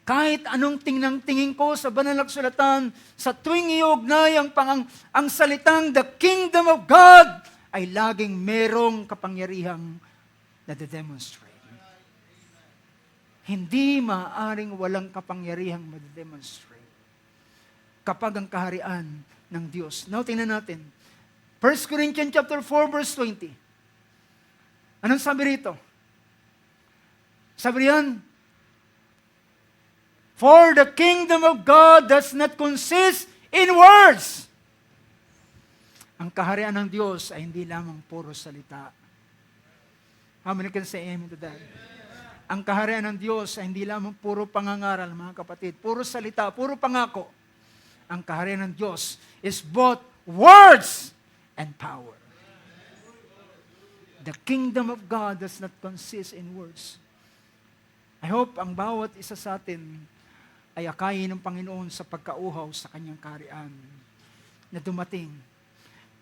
kahit anong tingin ko sa banal na kasulatan, sa tuwing iugnay ang salitang the kingdom of God, ay laging merong kapangyarihang nade-demonstrate. Hindi maaaring walang kapangyarihang made-demonstrate kapag ang kaharian ng Diyos. Now, tingnan natin. 1 Corinthians chapter 4, verse 20. Anong sabi rito? Sabi riyan, for the kingdom of God does not consist in words. Ang kaharian ng Diyos ay hindi lamang puro salita. How many can say amen to that? Ang kaharian ng Diyos ay hindi lamang puro pangangaral, mga kapatid. Puro salita, puro pangako. Ang kaharian ng Diyos is both words and power. The kingdom of God does not consist in words. I hope ang bawat isa sa atin ay akayin ng Panginoon sa pagkauhaw sa kanyang kaharian na dumating.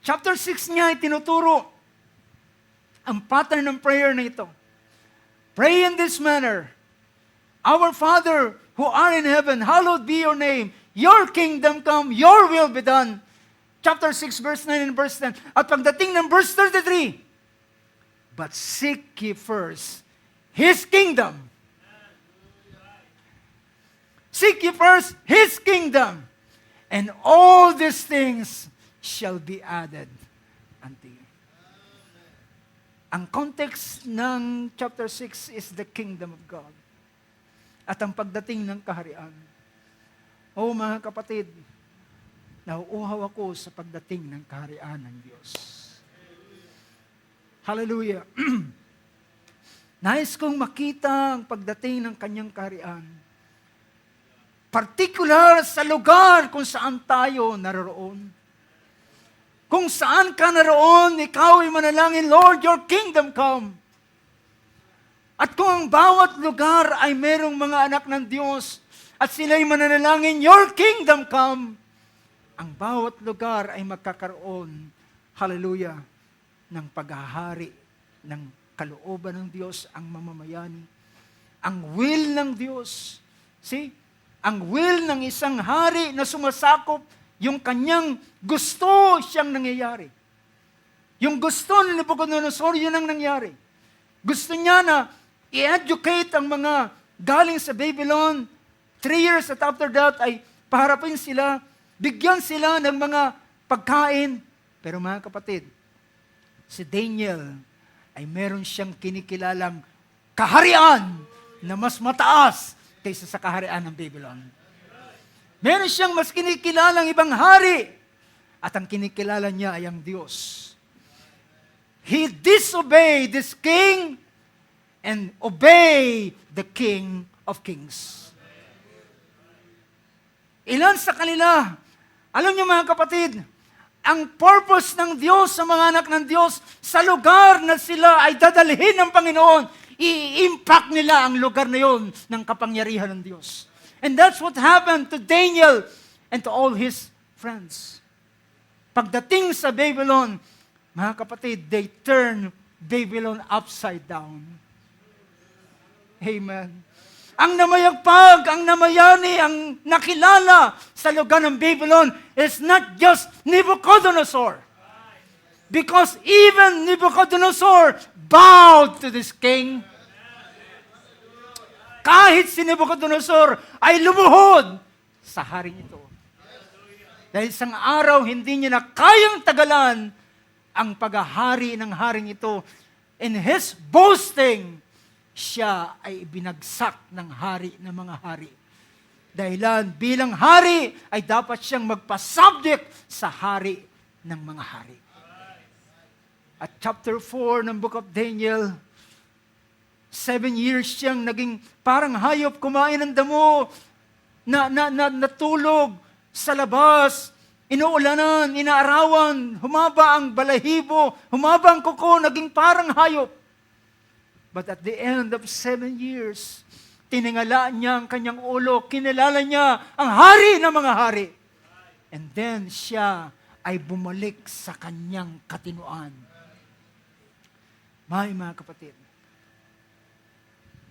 Chapter 6 niya ay tinuturo ang pattern ng prayer na ito. Pray in this manner. Our Father who art in heaven, hallowed be your name. Your kingdom come, your will be done. Chapter 6, verse 9 and verse 10. At pagdating ng verse 33, but seek ye first His kingdom. Seek ye first His kingdom, and all these things shall be added unto you. Ang context ng chapter 6 is the kingdom of God. At ang pagdating ng kaharian. O mga kapatid, nauuhaw ako sa pagdating ng kaharian ng Diyos. Hallelujah. Nais kong makita ang pagdating ng kanyang kaharian. Particular sa lugar kung saan tayo naroroon. Kung saan ka naroon, ikaw ay manalangin, Lord, your kingdom come. At kung ang bawat lugar ay merong mga anak ng Diyos, at sila'y mananalangin, your kingdom come, ang bawat lugar ay magkakaroon, hallelujah, ng paghahari ng kalooban ng Diyos ang mamamayani. Ang will ng Diyos, see, ang will ng isang hari na sumasakop, yung kanyang gusto siyang nangyayari. Yung gusto ni Nebuchadnezzar, yun ang nangyari. Gusto niya na i-educate ang mga galing sa Babylon. 3 years at after that ay paharapin sila, bigyan sila ng mga pagkain. Pero mga kapatid, si Daniel ay meron siyang kinikilalang kaharian na mas mataas kaysa sa kaharian ng Babylon. Meron siyang mas kinikilalang ibang hari at ang kinikilala niya ay ang Diyos. He disobeyed this king and obeyed the King of Kings. Ilan sa kanila, alam niyo mga kapatid, ang purpose ng Diyos sa mga anak ng Diyos, sa lugar na sila ay dadalhin ng Panginoon, i-impact nila ang lugar na yon ng kapangyarihan ng Diyos. And that's what happened to Daniel and to all his friends. Pagdating sa Babylon, mga kapatid, they turn Babylon upside down. Amen. Ang namayagpag, ang namayani, ang nakilala sa lugar ng Babylon is not just Nebuchadnezzar. Because even Nebuchadnezzar bowed to this king. Kahit si Nebuchadnezzar ay lumuhod sa haring ito. Dahil isang araw, hindi niya na kayang tagalan ang paghahari ng haring ito. In his boasting, siya ay binagsak ng hari ng mga hari. Dahilan bilang hari ay dapat siyang magpa-subject sa hari ng mga hari. At chapter 4 ng book of Daniel, 7 years siyang naging parang hayop, kumain ng damo, natulog sa labas, inuulanan, inaarawan, humaba ang balahibo, humaba ang kuko, naging parang hayop. But at the end of 7 years, tiningala niya ang kanyang ulo, kinilala niya ang hari ng mga hari. And then siya ay bumalik sa kanyang katinuan. Mga kapatid,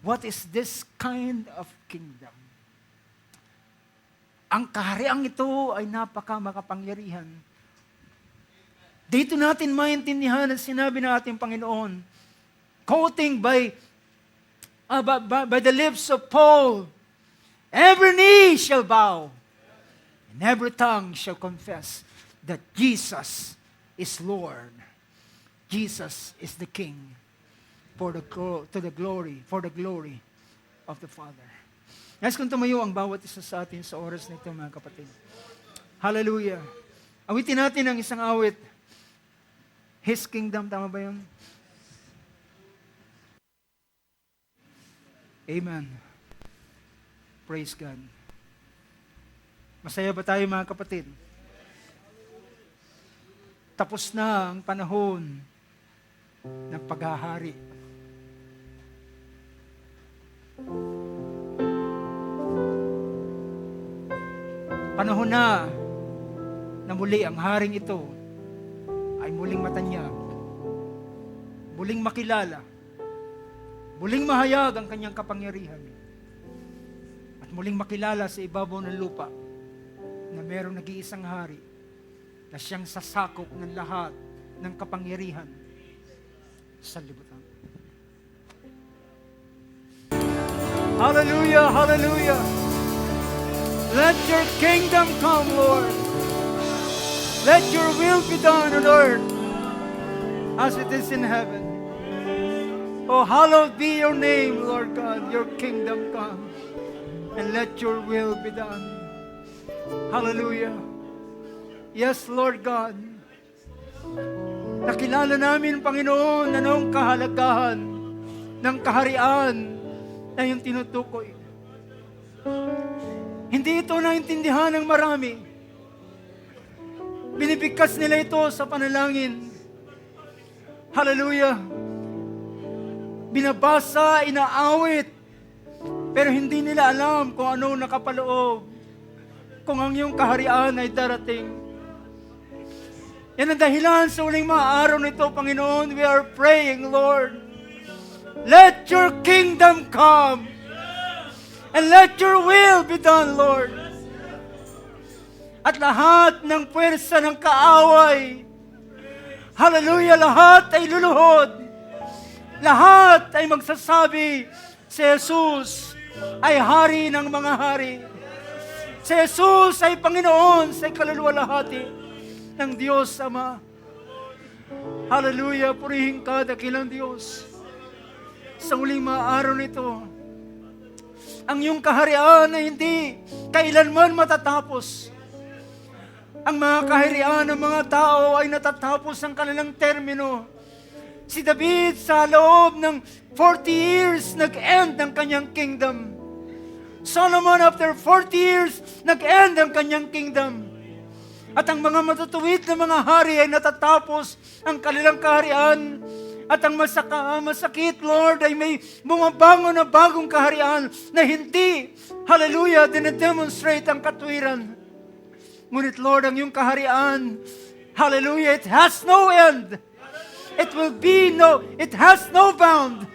what is this kind of kingdom? Ang kahariang ito ay napaka-makapangyarihan. Dito natin maintindihan ang sinabi ng ating Panginoon, quoting by the lips of Paul, every knee shall bow, and every tongue shall confess that Jesus is Lord. Jesus is the King for the glory of the Father. Nais kong tumayo ang bawat isa sa atin sa oras na ito, mga kapatid. Hallelujah. Awitin natin ang isang awit. His kingdom, tama ba yun? Amen. Praise God. Masaya ba tayo, mga kapatid? Tapos na ang panahon ng paghahari. Panahon na muli ang haring ito ay muling matanyag, muling makilala, muling mahayag ang kanyang kapangyarihan, at muling makilala sa ibabaw ng lupa na mayroong nag-iisang hari na siyang sasakop ng lahat ng kapangyarihan sa libutan. Hallelujah, hallelujah. Let your kingdom come, Lord. Let your will be done on earth as it is in heaven. Oh, hallowed be your name, Lord God. Your kingdom come. And let your will be done. Hallelujah. Yes, Lord God. Nakilala namin, Panginoon, na noong kahalagahan ng kaharian na yung tinutukoy. Hindi ito naintindihan ng marami. Binibigkas nila ito sa panalangin. Hallelujah. Binabasa, inaawit, pero hindi nila alam kung ano nakapaloob, kung ang iyong kaharian ay darating. Yan ang dahilan sa uling mga araw nito, Panginoon, we are praying, Lord, let your kingdom come and let your will be done, Lord. At lahat ng puwersa ng kaaway, hallelujah, lahat ay luluhod. Lahat ay magsasabi, si Jesus ay hari ng mga hari. Si Jesus ay Panginoon sa kaluluwalhati ng Diyos Ama. Hallelujah, purihin ka, dakilang Diyos. Sa uling mga araw nito, ang iyong kaharian ay hindi kailanman matatapos. Ang mga kaharian ng mga tao ay natatapos ang kanilang termino. Si David sa loob ng 40 years nag-end ang kanyang kingdom. Solomon after 40 years nag-end ang kanyang kingdom. At ang mga matutuwid na mga hari ay natatapos ang kanilang kaharian. At ang masakit, Lord, ay may bumabangon na bagong kaharian na hindi, hallelujah, dine-demonstrate ang katwiran. Ngunit Lord, ang iyong kaharian, hallelujah, it has no end. It has no bound.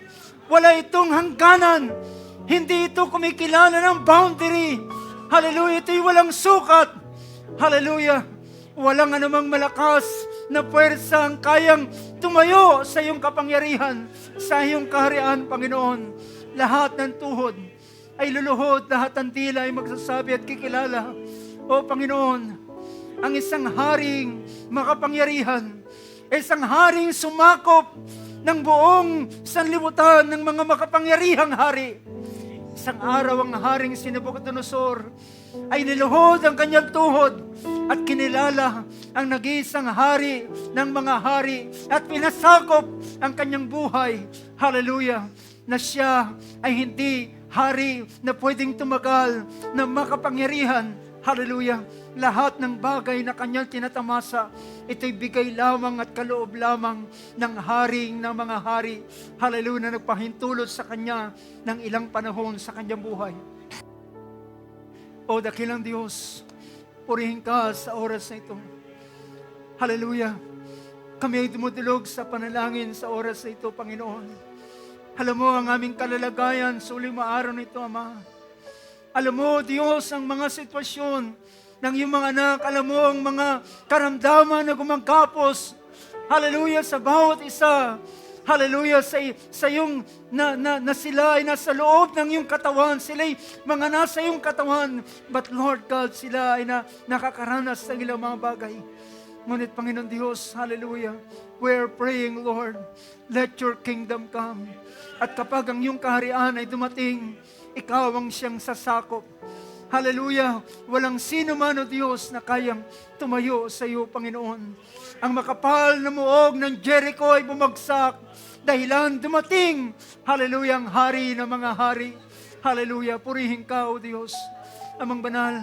Wala itong hangganan. Hindi ito kumikilala ng boundary. Hallelujah, ito'y walang sukat. Hallelujah, walang anumang malakas na puwersa ang kayang tumayo sa iyong kapangyarihan, sa iyong kaharian, Panginoon. Lahat ng tuhod ay luluhod, lahat ng dila ay magsasabi at kikilala, O Panginoon, ang isang haring makapangyarihan, isang haring sumakop ng buong sanlibutan ng mga makapangyarihang hari. Isang araw ang haring si Nabucodonosor ay niluhod ang kanyang tuhod at kinilala ang nag-iisang hari ng mga hari at pinasakop ang kanyang buhay. Hallelujah! Na siya ay hindi hari na pwedeng tumagal na makapangyarihan. Hallelujah! Lahat ng bagay na kanyang tinatamasa, ito'y bigay lamang at kaloob lamang ng haring ng mga hari. Hallelujah! Na nagpahintulot sa kanya ng ilang panahon sa kanyang buhay. O dakilang Diyos, purihin ka sa oras na ito. Hallelujah! Kami ay dumudulog sa panalangin sa oras na ito, Panginoon. Alam mo ang aming kalalagayan sa uling araw na ito, Ama. Alam mo, Diyos, ang mga sitwasyon ng iyong mga anak. Alam mo ang mga karamdaman na gumagkapos. Hallelujah, sa bawat isa. Hallelujah, sa iyong na sila ay nasa loob ng iyong katawan. Sila ay mga nasa iyong katawan. But Lord God, sila ay nakakaranas ng ilang mga bagay. Ngunit Panginoon Diyos, hallelujah, we're praying, Lord, let your kingdom come. At kapag ang iyong kaharian ay dumating, ikaw ang siyang sasakop. Hallelujah, walang sino man, O Diyos, na kayang tumayo sa iyo, Panginoon. Ang makapal na muog ng Jericho ay bumagsak dahilan dumating, hallelujah, ang hari ng mga hari. Hallelujah, purihin ka, O Diyos. Amang banal,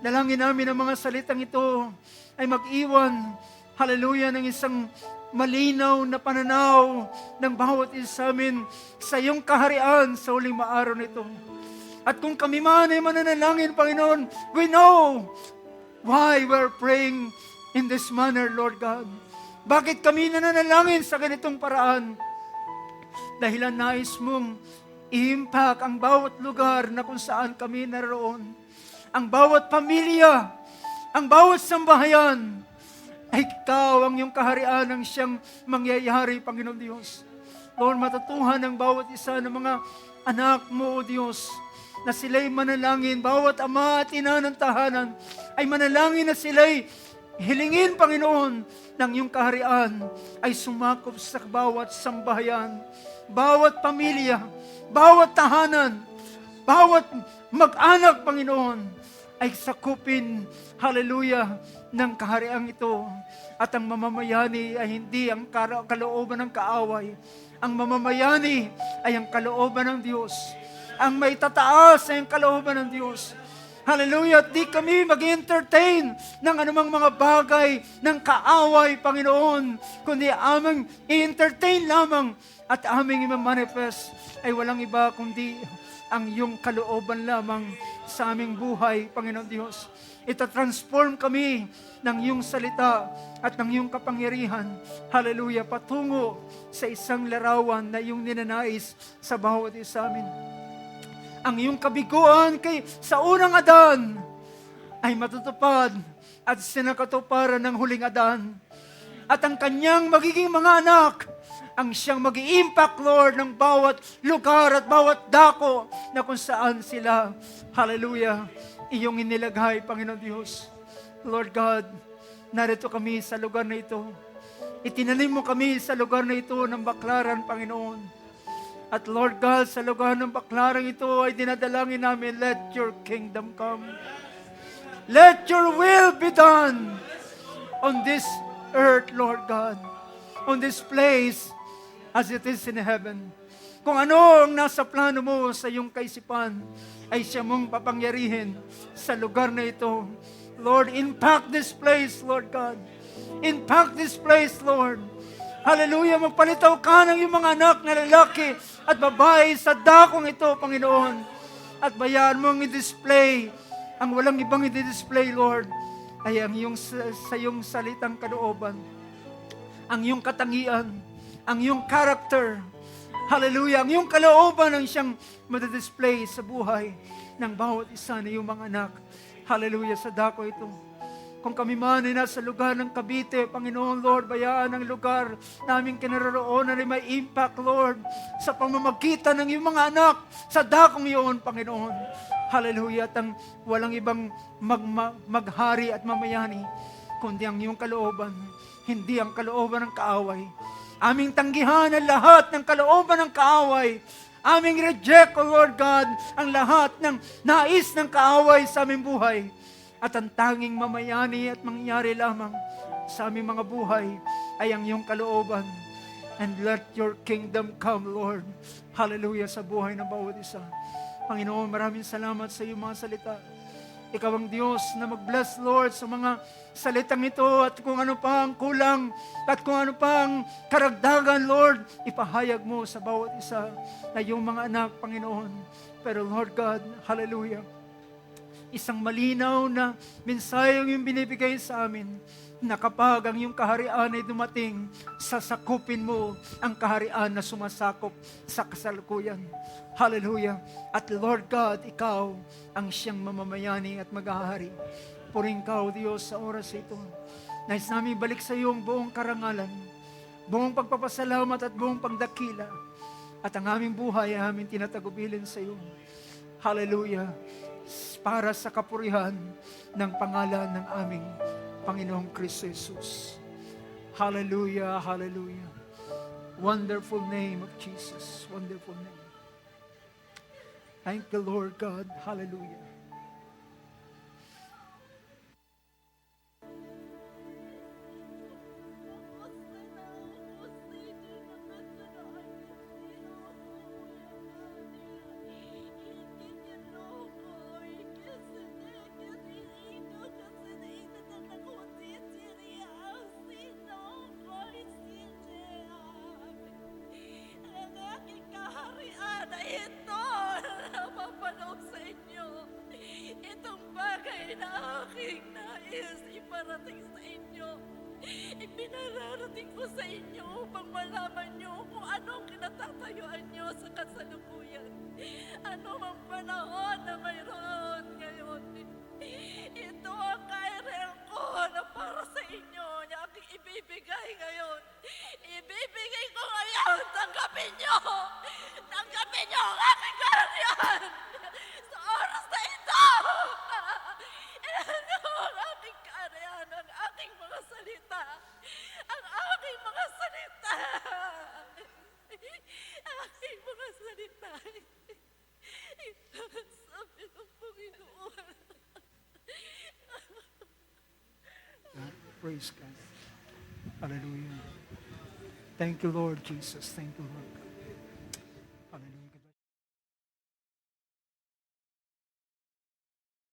dalangin namin ang mga salitang ito ay mag-iwan, hallelujah, ng isang malinaw na pananaw ng bawat isa sa amin sa iyong kaharian sa uling maaraw nito. At kung kami man ay mananalangin, Panginoon, we know why we're praying in this manner, Lord God. Bakit kami nananalangin sa ganitong paraan? Dahilan nais mong i-impact ang bawat lugar na kung saan kami naroon. Ang bawat pamilya, ang bawat sambahayan, ay ikaw ang iyong kaharian ang siyang mangyayari, Panginoon Diyos. Lord, matutuhan ang bawat isa ng mga anak mo, O Diyos, na sila'y manalangin, bawat ama at ina ng tahanan ay manalangin na sila'y hilingin, Panginoon, ng iyong kaharian ay sumakop sa bawat sambahayan, bawat pamilya, bawat tahanan, bawat mag-anak, Panginoon, ay sakupin, hallelujah, ng kahariang ito. At ang mamamayani ay hindi ang kalooban ng kaaway. Ang mamamayani ay ang kalooban ng Diyos. Ang may tataas ay ang kalooban ng Diyos. Hallelujah. At di kami mag-entertain ng anumang mga bagay ng kaaway, Panginoon, kundi aming i-entertain lamang at aming i-manifest ay walang iba kundi ang iyong kalooban lamang sa aming buhay, Panginoon Diyos. Ita-transform kami ng iyong salita at ng iyong kapangyarihan. Hallelujah. Patungo sa isang larawan na iyong ninanais sa bawat isa amin. Ang iyong kabiguan sa unang Adan ay matutupad at sinakatuparan ng huling Adan. At ang kanyang magiging mga anak ang siyang mag-i-impact, Lord, ng bawat lugar at bawat dako na kung saan sila, hallelujah, iyong inilagay, Panginoon Diyos. Lord God, narito kami sa lugar na ito. Itinanim mo kami sa lugar na ito ng Baklaran, Panginoon. At Lord God, sa lugar ng Baklaran ito ay dinadalangin namin, let your kingdom come. Let your will be done on this earth, Lord God. On this place as it is in heaven. Kung ano ang nasa plano mo sa iyong kaisipan, ay siya mong papangyarihin sa lugar na ito. Lord, impact this place, Lord God. Impact this place, Lord. Hallelujah, magpalitaw ka ng iyong mga anak na lalaki at babae sa dakong ito, Panginoon. At bayaan mong i-display, ang walang ibang i-display, Lord, ay ang iyong, sa iyong salitang kalooban, ang iyong katangian, ang iyong character. Hallelujah, ang iyong kalooban ang siyang madidisplay sa buhay ng bawat isa na iyong mga anak. Hallelujah, sa dako ito. Kung kami man ay nasa lugar ng Cavite, Panginoon, Lord, bayaan ang lugar naming kinaroroonan ay may impact, Lord, sa pamamagitan ng iyong mga anak sa dakong iyon, Panginoon. Hallelujah, at ang walang ibang maghari at mamayani, kundi ang iyong kalooban, hindi ang kalooban ng kaaway. Aming tanggihan ang lahat ng kalooban ng kaaway. Aming reject, O Lord God, ang lahat ng nais ng kaaway sa aming buhay. At ang tanging mamayani at mangyari lamang sa aming mga buhay ay ang iyong kalooban. And let your kingdom come, Lord. Hallelujah, sa buhay ng bawat isa. Panginoon, maraming salamat sa iyong mga salita. Ikaw ang Diyos na mag-bless, Lord, sa mga salitang ito at kung ano pa ang kulang at kung ano pa ang karagdagan, Lord, ipahayag mo sa bawat isa na iyong mga anak, Panginoon. Pero Lord God, hallelujah, isang malinaw na mensaheng yung binibigay sa amin na kapag ang iyong kaharian ay dumating, sasakupin mo ang kaharian na sumasakop sa kasalukuyan. Hallelujah. At Lord God, ikaw ang siyang mamamayani at maghahari. Puring ka, O Diyos, sa oras ito. Nais namin balik sa iyo ang buong karangalan, buong pagpapasalamat at buong pagdakila. At ang aming buhay ay aming tinatagubilin sa iyo. Hallelujah. Para sa kapurihan ng pangalan ng aming Panginoong Kristo Jesus. Hallelujah, hallelujah. Wonderful name of Jesus. Wonderful name. Thank the Lord God. Hallelujah. Ipinararating ko sa inyo upang malaman nyo kung anong kinatatayuan nyo sa kasalukuyan. Ano ang panahon na mayroon ngayon. Ito ang kairel ko na para sa inyo na aking ibibigay ngayon. Ibibigay ko ngayon. Tanggapin nyo! Tanggapin nyo ang aking kaharian! Sa oras na ito! Ano ang aking kaharian, ang aking mga salita? Ang aking mga salita! Aking mga salita! Ito ang sabi ng Panginoon. Praise God. Hallelujah. Thank you, Lord Jesus. Thank you, Lord.